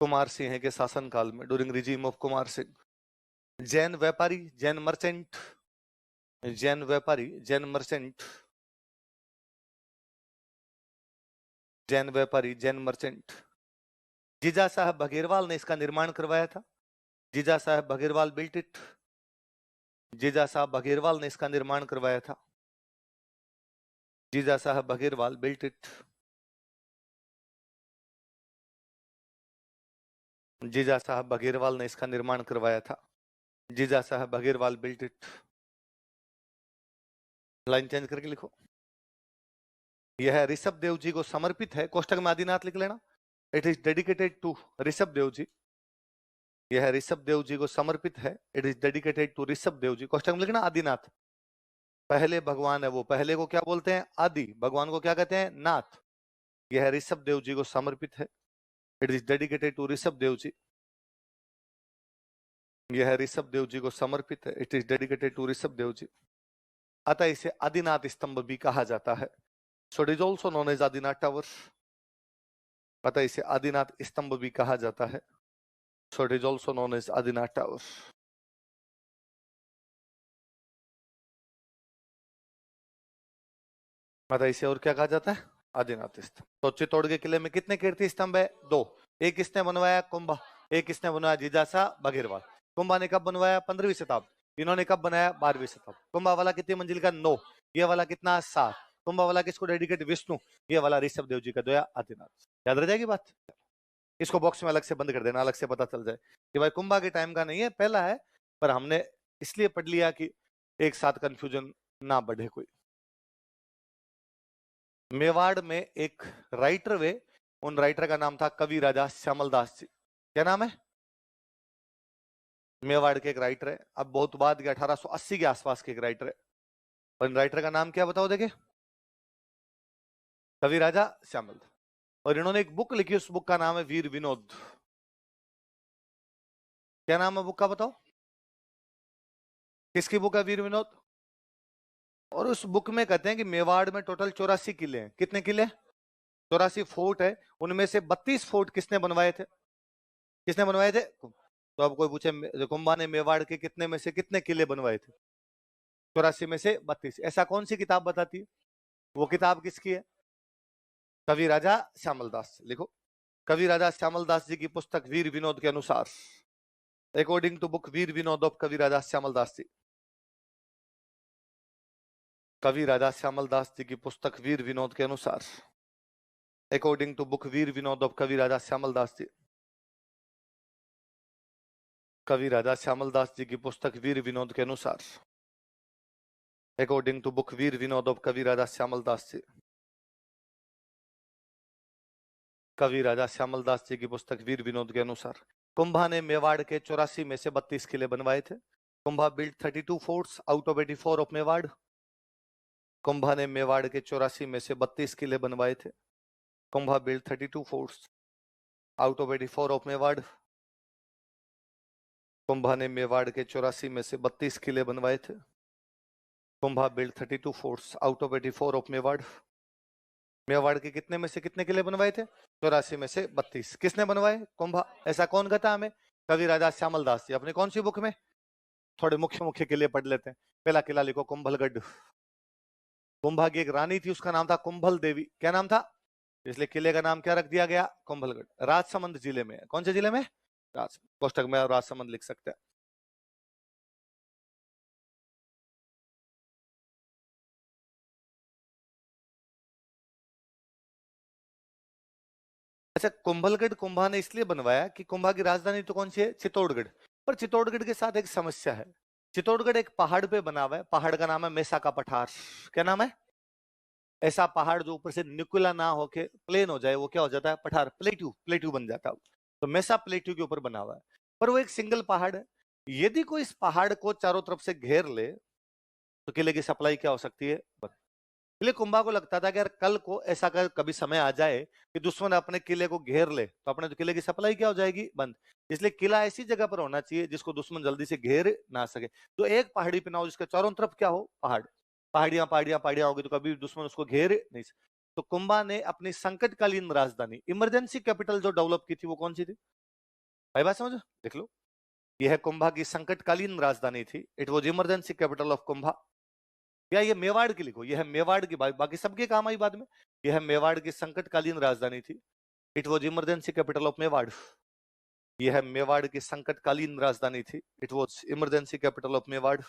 Kumar Singh के शासन काल में, during regime of Kumar Singh, Jain व्यापारी, जैन मर्चेंट, जैन व्यापारी, जैन मर्चेंट, जैन व्यापारी, जैन मर्चेंट, जीजा साहब बघेरवाल ने इसका निर्माण करवाया था। जीजा साहब बघेरवाल बिल्ट इट। जीजा साहब बघेरवाल ने इसका निर्माण करवाया था। जीजा साहब बघेरवाल बिल्ट इट। जीजा साहब बघेरवाल ने इसका निर्माण करवाया था। जीजा साहब Bagherwal built it. Line change करके लिखो। यह ऋषभ देव जी को समर्पित है। कोष्टक में आदिनाथ लिख लेना। It is dedicated to Rishabh Dev ji. यह ऋषभ देव जी को समर्पित है। It is dedicated to Rishabh Dev ji. कोष्टक में लिखना आदिनाथ। पहले भगवान है वो, पहले को क्या बोलते हैं? आदि। भगवान को क्या कहते हैं? नाथ। यह ऋषभ देव जी को समर्पित है। It is dedicated to Rishabh Dev ji. यह ऋषभ देव जी को समर्पित है। It is dedicated to Rishabh Dev ji. अतः इसे आदिनाथ स्तंभ भी कहा जाता है। So it is also known as Adinath tower, पता है इसे आदिनाथ स्तंभ भी कहा जाता है। So it is also known as Adinath tower. पता है इसे और क्या कहा जाता है? आदिनाथ स्तंभ। तो चित्तौड़ के किले में कितने कीर्ति स्तंभ है? 2। एक किसने बनवाया? कुंभा। एक किसने बनवाया? जिजासा बघेरवाल। कुंभा ने कब बनवाया? 15वीं शताब्दी। इन्होंने कब बनाया? 12वीं शताब्दी। कुंभा वाला कितनी मंजिल का? 9। ये वाला कितना? 7। कुंभा वाला किसको डेडिकेट? विष्णु। ये वाला ऋषभ देव जी का दोया आदिनाथ। याद रह जाएगी बात? इसको बॉक्स में अलग से बंद कर देना, अलग से पता चल जाए कि भाई कुंभा के टाइम का नहीं है, पहला है, पर हमने इसलिए पढ़ लिया कि एक साथ कंफ्यूजन ना बढ़े कोई। मेवाड़ में एक राइटर वे, उन राइटर का नाम था कवि राजा श्यामल दास जी। क्या नाम है? मेवाड़ के एक राइटर है, अब बहुत बाद के 1880 के आसपास के एक राइटर है, और इन राइटर का नाम क्या बताओ देखे? कवि राजा श्यामल। और इन्होंने एक बुक लिखी, उस बुक का नाम है वीर विनोद। क्या नाम है बुक का बताओ? किसकी बुक है वीर विनोद? और उस बुक में कहते हैं कि मेवाड़ में टोटल 84 किले हैं। कितने किले? 84 फोर्ट है। उनमें से 32 फोर्ट किसने बनवाए थे? किसने बनवाए थे? तो अब कोई पूछे कुंभा ने मेवाड़ के कितने में से कितने किले बनवाए थे? 84 में से 32। ऐसा कौन सी किताब बताती है? वो किताब किसकी है? कवि राजा श्यामल दास। लिखो, कवि राजा श्यामल दास जी की पुस्तक वीर विनोद के अनुसार, according to book Veer Vinod of Kavi Raja Shyamal Das ji. कवि राजा श्यामल दास जी की पुस्तक वीर विनोद के अनुसार, according to book Veer Vinod of Kavi Raja Shyamal Das ji. कवि राजा श्यामल दास जी की पुस्तक वीर विनोद के अनुसार, according to book Veer Vinod of Kavi Raja Shyamal Das ji. कवि राजा श्यामल दास जी की पुस्तक वीर विनोद के अनुसार, कुंभा ने मेवाड़ के 84 में से 32 किले बनवाए थे। Kumbha build 32 forts out of 84 of Mewar. Kumbha ने मेवाड़ के 84 में से 32 किले बनवाए थे। Kumbha build 32 forts out of 84 of Mewar. Kumbha ने मेवाड़ के 84 में से 32 किले बनवाए थे। Kumbha build 32 forts out of 84 of Mewar. Mewar के कितने में से कितने किले बनवाए थे? 84 में से 32। किसने बनवाए? कुंभा। ऐसा कौन कहता हमें? कवि राजा श्यामल दास जी। अपने कौन सी बुक में? थोड़े मुख्य मुख्य किले पढ़ लेते हैं। पहला किला लिखो कुंभलगढ़। कुंभा की एक रानी थी, उसका नाम था कुंभल देवी। क्या नाम था? इसलिए किले का नाम क्या रख दिया गया? कुंभलगढ़। राजसमंद जिले में। कौन से जिले में? कोष्टक में राजसमंद लिख सकते हैं। अच्छा, कुंभलगढ़ कुंभा ने इसलिए बनवाया कि कुंभा की राजधानी तो कौन सी है? चित्तौड़गढ़। पर चित्तौड़गढ़ के साथ एक समस्या है। चित्तौड़गढ़ एक पहाड़ पे बना हुआ है, पहाड़ का नाम है मेसा का पठार। क्या नाम है? ऐसा पहाड़ जो ऊपर से नुकीला ना होके प्लेन हो जाए, वो क्या हो जाता है? पठार। प्लेट्यू, प्लेट्यू बन जाता है। तो मेसा प्लेट्यू के ऊपर बना हुआ है, पर वो एक सिंगल पहाड़ है। यदि कोई इस पहाड़ को चारों तरफ से घेर ले तो किले की सप्लाई क्या हो सकती है? बंद। इसलिए कुंभा को लगता था कि यार कल को ऐसा कभी समय आ जाए कि दुश्मन अपने किले को घेर ले तो अपने तो किले की सप्लाई क्या हो जाएगी? बंद। इसलिए किला ऐसी जगह पर होना चाहिए जिसको दुश्मन जल्दी से घेर ना सके। तो एक पहाड़ी पे ना हो जिसके चारों तरफ क्या हो? पहाड़। पहाड़ियां पहाड़ियां पहाड़ियां होगी तो कभी दुश्मन उसको घेर नहीं सके। तो कुंभा ने अपनी संकटकालीन राजधानी, इमरजेंसी कैपिटल जो डेवलप की थी, वो कौन सी थी? भाई बात समझो, देख लो। यह है कुंभा की संकटकालीन राजधानी थी। It was emergency capital of Kumbha. या ये मेवाड़ की लिखो, यह है मेवाड़ की, बाकी सबके काम आई बाद में। यह है मेवाड़ की संकटकालीन राजधानी थी। It was emergency capital of Mewar. यह है मेवाड़ की संकटकालीन राजधानी थी। It was emergency capital of Mewar.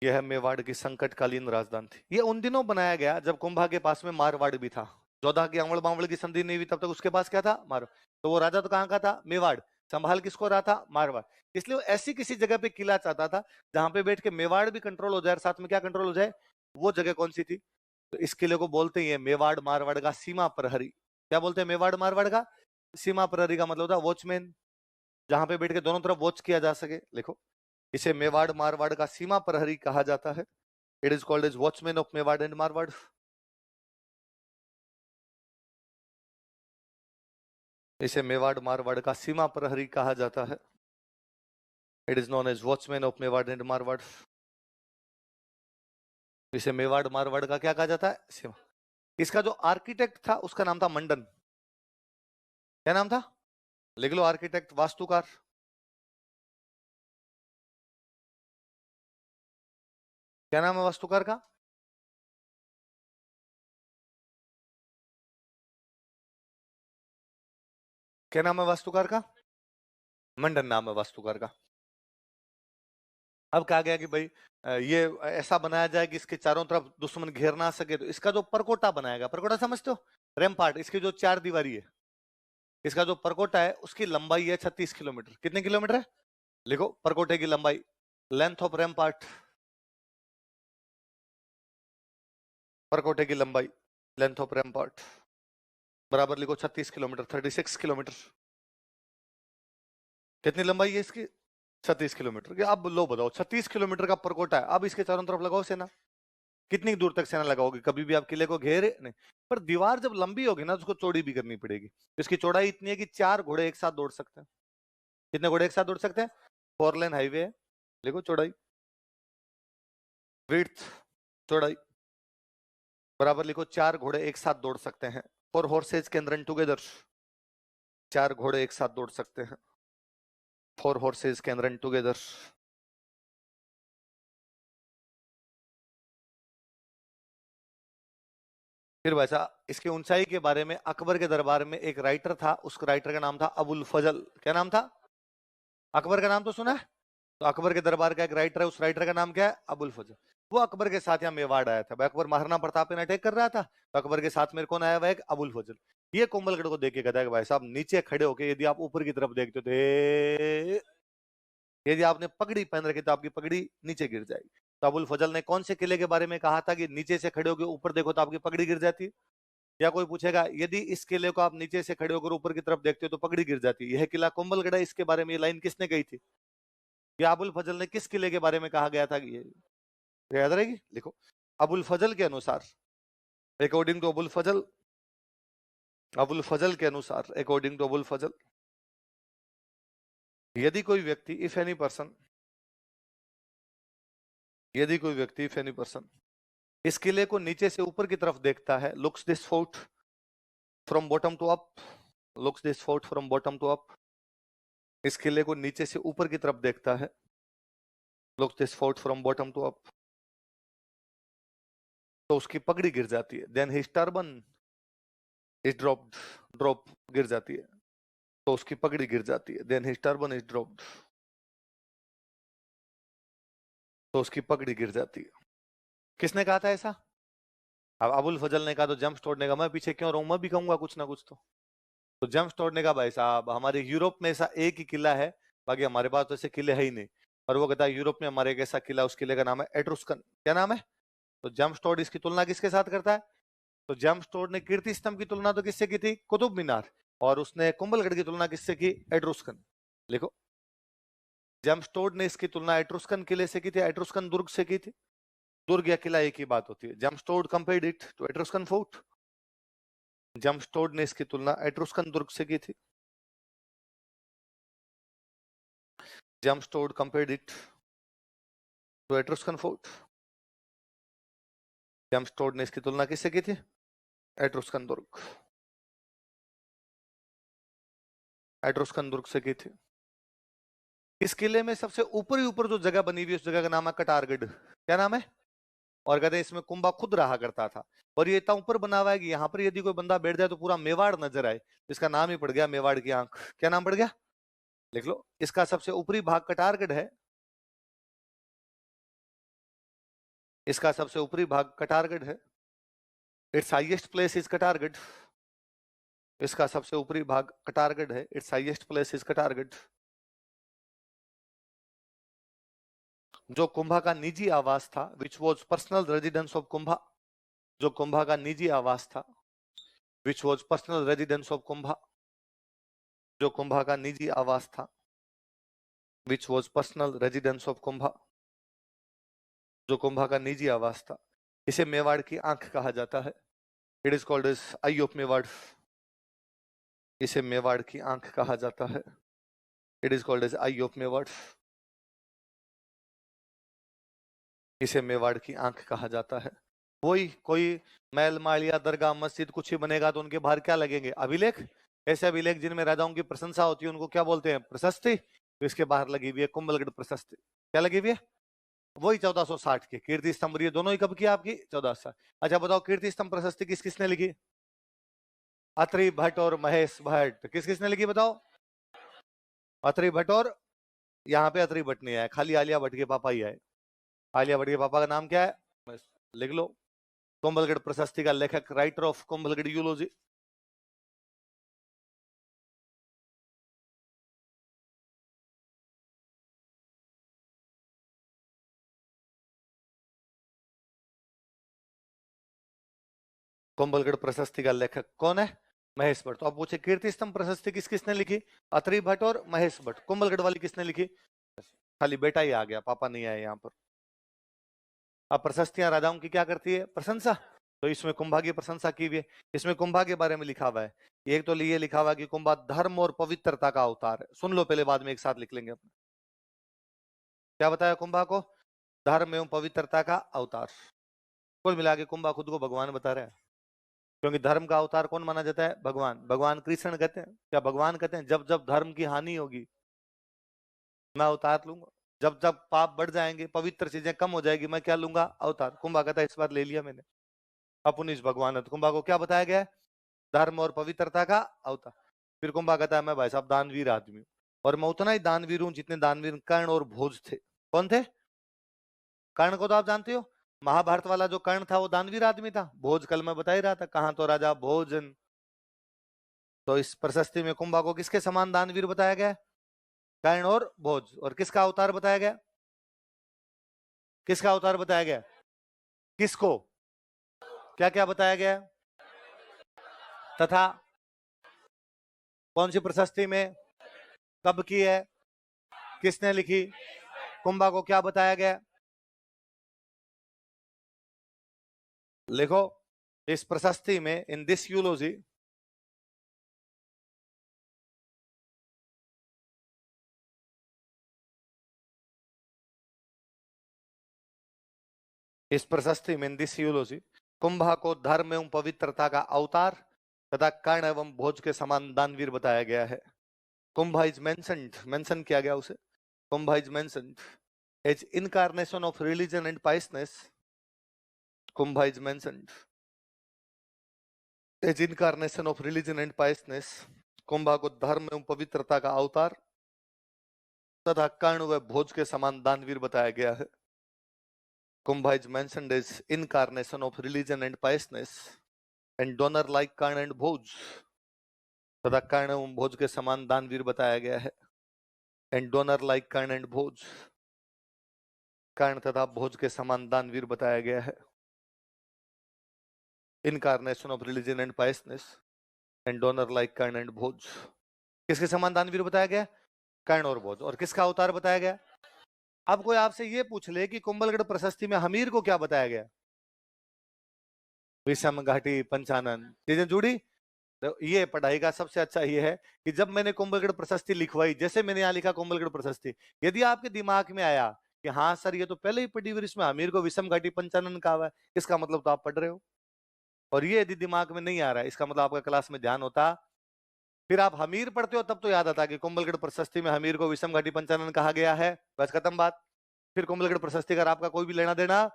यह मेवाड़ की संकटकालीन राजधानी थी। यह उन दिनों बनाया गया जब कुंभा के पास में मारवाड़ भी था। जोधा की अवड़ बावड़ की संधि नहीं हुई तब तक उसके पास क्या था? मारवाड़। तो वो राजा तो कहाँ का था? मेवाड़। संभाल किसको रहा था? मारवाड़। इसलिए वो ऐसी किसी जगह पे किला चाहता था जहां पे बैठ के मेवाड़ भी कंट्रोल हो जाए और साथ में क्या कंट्रोल हो जाए? वो जगह कौन सी थी? तो इस किले को बोलते हैं मेवाड़ मारवाड़ का सीमा प्रहरी। क्या बोलते हैं? मेवाड़ मारवाड़ का सीमा प्रहरी का मतलब होता है वॉचमैन, जहां पे बैठ के दोनों तरफ वॉच किया जा सके। लिखो, इसे मेवाड़ मारवाड़ का सीमा प्रहरी कहा जाता है। It is called as watchman of Mewar and Marwar. इसे मेवाड़ मारवाड़ का सीमा प्रहरी कहा जाता है। It is known as watchman of Mewar and Marwar. इसे मेवाड़ मारवाड़ का क्या कहा जाता है? सेवा। इसका जो आर्किटेक्ट था उसका नाम था मंडन। क्या नाम था? लिख लो, आर्किटेक्ट, वास्तुकार। क्या नाम है वास्तुकार का? क्या नाम है वास्तुकार का? मंडन नाम है वास्तुकार का। अब कहा गया कि भाई ये ऐसा बनाया जाए कि इसके चारों तरफ दुश्मन घेर ना सके, तो इसका जो परकोटा बनाएगा, परकोटा समझते हो, रैम्पार्ट, इसकी जो 4 दीवारी है, इसका जो परकोटा है उसकी लंबाई है 36 किलोमीटर। कितने किलोमीटर है? लिखो, परकोटे की लंबाई, लेंथ ऑफ रैम्पार्ट, परकोटे की लंबाई, लेंथ ऑफ रैम्पार्ट बराबर लिखो 36 किलोमीटर, 36 किलोमीटर। कितनी लंबाई है इसकी? 36 किलोमीटर की। अब लो बताओ, 36 किलोमीटर का परकोटा है, अब इसके चारों तरफ लगाओ सेना। कितनी दूर तक सेना लगाओगे? कभी भी आप किले को घेरे नहीं। पर दीवार जब लंबी होगी ना तो उसको चौड़ी भी करनी पड़ेगी। इसकी चौड़ाई इतनी है कि 4 घोड़े एक साथ दौड़ सकते हैं। कितने घोड़े एक साथ दौड़ सकते हैं? 4 लेन हाईवे है, देखो चौड़ाई, विड्थ, चौड़ाई बराबर लिखो 4 घोड़े एक साथ दौड़ सकते हैं। 4 हॉर्सेज कैन रन टुगेदर, 4 घोड़े एक साथ दौड़ सकते हैं। 4 हॉर्सेज कैन रन टुगेदर। फिर वैसा, इसकी ऊंचाई के बारे में अकबर के दरबार में एक राइटर था, उस राइटर का नाम था अबुल फजल। क्या नाम था? अकबर का नाम तो सुना है? तो अकबर के दरबार का एक राइटर है, उस राइटर का नाम क्या है? अबुल फजल। वो अकबर के साथ यहाँ मेवाड़ आया था। अकबर महाराणा प्रताप पे अटैक कर रहा था, तो अकबर के साथ मेरे कौन आया हुआ है? अबुल फजल। ये कोमलगढ़ को देख के कहता है कि भाई साहब, नीचे खड़े होके यदि आप ऊपर की तरफ देखते थे, यदि आपने पगड़ी पहन रखी तो आपकी पगड़ी नीचे गिर जाएगी। तो अबुल फजल ने कौन से किले के बारे में कहा था कि नीचे से खड़े होकर ऊपर देखो तो आपकी पगड़ी गिर जाती है? या कोई पूछेगा यदि इस किले को आप नीचे से खड़े होकर ऊपर की तरफ देखते हो तो पगड़ी गिर जाती है, यह किला कोमलगढ़ है, इसके बारे में ये लाइन किसने कही थी? या अबुल फजल ने किस किले के बारे में कहा गया था कि ये याद रहेगी? लिखो, अबुल फजल के अनुसार, अकॉर्डिंग टू अबुल फजल, अबुल फजल के अनुसार, अकॉर्डिंग टू अबुल फजल, यदि कोई व्यक्ति, इफ एनी पर्सन, यदि कोई व्यक्ति, इफ एनी पर्सन इस किले को नीचे से ऊपर की तरफ देखता है, looks this fort from bottom to up, looks this fort from bottom to up, इस किले को नीचे से ऊपर की तरफ देखता है, looks this fort from bottom to up, तो उसकी पगड़ी गिर जाती है। Then his turban is dropped, drop गिर जाती है, तो उसकी पगड़ी गिर जाती है। Then his turban is dropped, तो उसकी पगड़ी गिर जाती है। किसने कहा था ऐसा? अब अबुल फजल ने कहा तो जेम्स टोड ने कहा, मैं पीछे क्यों रहूं, मैं भी कहूंगा कुछ ना कुछ तो जेम्स टोड ने कहा भाई साहब, हमारे यूरोप में ऐसा एक ही किला है, बाकी हमारे पास तो ऐसे किले है ही नहीं। और वो कहता है यूरोप में हमारे एक ऐसा किला, उस किले का नाम है एट्रुस्कन। क्या नाम है? तो जेम्स टोड इसकी तुलना किसके साथ करता है? तो जेम्स टोड ने कीर्ति स्तंभ की तुलना तो किससे की थी? कुतुब मीनार। और उसने कुंभलगढ़ की तुलना किससे की? एट्रुस्कन। लिखो, जेम्स टोड ने इसकी तुलना एट्रुस्कन किले से की थी, एट्रुस्कन दुर्ग से की थी। दुर्ग या किला एक ही बात होती है। James Tod compared it to Etruscan fort, James Tod ने इसकी तुलना एट्रुस्कन दुर्ग से की थी। James Tod compared it to Etruscan fort, James Tod ने इसकी तुलना किससे की थी? एट्रुस्कन दुर्ग, एट्रुस्कन दुर्ग से की थी। इस किले में सबसे ऊपर ही ऊपर जो जगह बनी हुई है, उस जगह का नाम है कटारगढ़। क्या नाम है? और कहते हैं इसमें कुंभा खुद रहा करता था। और ये इतना ऊपर बना हुआ है कि यहाँ पर यदि कोई बंदा बैठ जाए तो पूरा मेवाड़ नजर आए। इसका नाम ही पड़ गया मेवाड़ की आंख। क्या नाम पड़ गया? लिख लो, इसका सबसे ऊपरी भाग कटारगढ़ है, इसका सबसे ऊपरी भाग कटारगढ़ है। It's highest place is Katargarh, इसका सबसे ऊपरी भाग कटारगढ़ है। It's highest place is Katargarh. जो कुंभा का निजी आवास था, which was personal residence of Kumbha, जो कुंभा का निजी आवास था, which was personal residence of Kumbha, जो कुंभा का निजी आवास था, which was personal residence of Kumbha, जो कुंभा का निजी आवास था, इसे मेवाड़ की आंख कहा जाता है। It is called as eye of Mewar, इसे मेवाड़ की आंख कहा जाता है। It is called as eye of Mewar. इसे मेवाड़ की आंख कहा जाता है। वही कोई महल मालिया दरगाह मस्जिद कुछ ही बनेगा तो उनके बाहर क्या लगेंगे? अभिलेख। ऐसे अभिलेख जिनमें राजाओं की प्रशंसा होती है उनको क्या बोलते हैं? प्रशस्ति। तो इसके बाहर लगी हुई है कुंभलगढ़ प्रशस्ति। क्या लगी हुई है? वही 1460 की कीर्ति स्तंभ। ये दोनों ही कब की आपकी? 1460। अच्छा बताओ कीर्ति स्तंभ प्रशस्ति किस किसने लिखी? अत्रि भट्ट और महेश भट्ट। किस किसने लिखी बताओ? अत्रि भट्ट और, यहाँ पे अत्रि भट्ट नहीं आया, खाली आलिया भट्ट के पापा ही आए। आलिया भट्ट के पापा का नाम क्या है? लिख लो। कुंभलगढ़ प्रशस्ति का लेखक, राइटर ऑफ कुंभलगढ़ यूलॉजी। कुंभलगढ़ प्रशस्ति का लेखक कौन है? महेश भट्ट। तो आप पूछे कीर्ति स्तंभ प्रशस्ति किस किसने लिखी? अत्रि भट्ट और महेश भट्ट। कुंभलगढ़ वाली किसने लिखी? खाली बेटा ही आ गया, पापा नहीं आए यहाँ पर। अब प्रशस्तियां राजाओं की क्या करती है? प्रशंसा। तो इसमें कुंभा की प्रशंसा की हुई है। इसमें कुंभा के बारे में लिखा हुआ है। एक तो ये लिखा हुआ है कि कुंभा धर्म और पवित्रता का अवतार है। सुन लो पहले, बाद में एक साथ लिख लेंगे अपने। क्या बताया कुंभा को? धर्म एवं पवित्रता का अवतार। कुल मिला के कुंभा खुद को भगवान बता रहा है, क्योंकि धर्म का अवतार कौन माना जाता है? भगवान। भगवान कृष्ण कहते हैं क्या? भगवान कहते हैं जब जब धर्म की हानि होगी मैं अवतार लूंगा, जब जब पाप बढ़ जाएंगे, पवित्र चीजें कम हो जाएगी, मैं क्या लूंगा? अवतार। कुंभा कहता है इस बार ले लिया मैंने, अपनिश भगवान है। तो कुंभा को क्या बताया गया है? धर्म और पवित्रता का अवतार। फिर कुंभा कहता है मैं भाई साहब दानवीर आदमी हूं, और मैं उतना ही दानवीर हूं जितने दानवीर कर्ण और भोज थे। कौन थे? कर्ण को तो आप जानते हो, महाभारत वाला जो कर्ण था वो दानवीर आदमी था। भोज कल मैं बता ही रहा था, कहां तो राजा भोजन। तो इस प्रशस्ति में कुंभा को किसके समान दानवीर बताया गया? कर्ण और भोज। और किसका अवतार बताया गया? किसका अवतार बताया गया? किसको? क्या क्या बताया गया? तथा कौन सी प्रशस्ति में, कब की है, किसने लिखी? कुंभा को क्या बताया गया? लिखो। इस प्रशस्ति में, इन दिस यूलॉजी, इस प्रशस्ति में, इन दिस यूलॉजी, कुंभा को धर्म एवं पवित्रता का अवतार तथा कर्ण एवं भोज के समान दानवीर बताया गया है। कुंभा इज मेंशन्ड, मेंशन किया गया उसे। Kumbha is mentioned as incarnation of religion and piousness. Kumbha is mentioned as incarnation of religion and piousness. Kumbha को धर्म एवं पवित्रता का अवतार तथा कर्ण व भोज के समान दानवीर बताया गया है। Kumbha is mentioned as incarnation of religion and piousness and donor like Karna and Bhoj, तथा कर्ण एवं भोज के समान दानवीर बताया गया है। And donor like Karna and Bhoj, Karna तथा भोज के समान दानवीर बताया गया है। Incarnation of religion and piousness and donor like Karna and Bhoj. किसके समान दानवीर बताया गया? कर्ण और भोज। और किसका अवतार बताया गया? अब कोई आपसे ये पूछ ले कि कुंभलगढ़ प्रशस्ति में हमीर को क्या बताया गया? विषम घाटी पंचानन, चीजें जुड़ी। तो ये पढ़ाई का सबसे अच्छा ये है कि जब मैंने कुंभलगढ़ प्रशस्ति लिखवाई, जैसे मैंने यहाँ लिखा कुंभलगढ़ प्रशस्ति, यदि आपके दिमाग में आया कि हाँ सर ये तो पहले ही पढ़ी हुई, इसमें हमीर को विषम घाटी पंचानन कहा हुआ है, इसका मतलब तो आप पढ़ रहे हो। और ये यदि दिमाग में नहीं आ रहा है, इसका मतलब आपका क्लास में ध्यान होता। फिर आप हमीर पढ़ते हो तब तो याद आता कि कुंभलगढ़ प्रशस्ति में हमीर को विषम घाटी पंचानन कहा गया है, बस खत्म बात। फिर कुंभलगढ़ प्रशस्ति का आपका कोई भी लेना देना।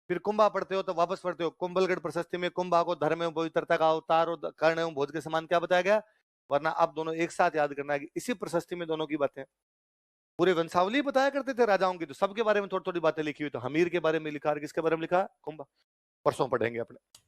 फिर कुंभा पढ़ते हो तो वापस पढ़ते हो कुंभलगढ़ प्रशस्ति में कुंभा को धर्म एवं पवित्रता का अवतार और कर्ण एवं भोज के समान क्या बताया गया। वरना आप दोनों एक साथ याद करना है कि इसी प्रशस्ति में दोनों की बातें, पूरे वंशावली बताया करते थे राजाओं की, तो सबके बारे में थोड़ी थोड़ी बातें लिखी हुई। तो हमीर के बारे में लिखा, किसके बारे में लिखा? कुंभा। परसों पढ़ेंगे अपने।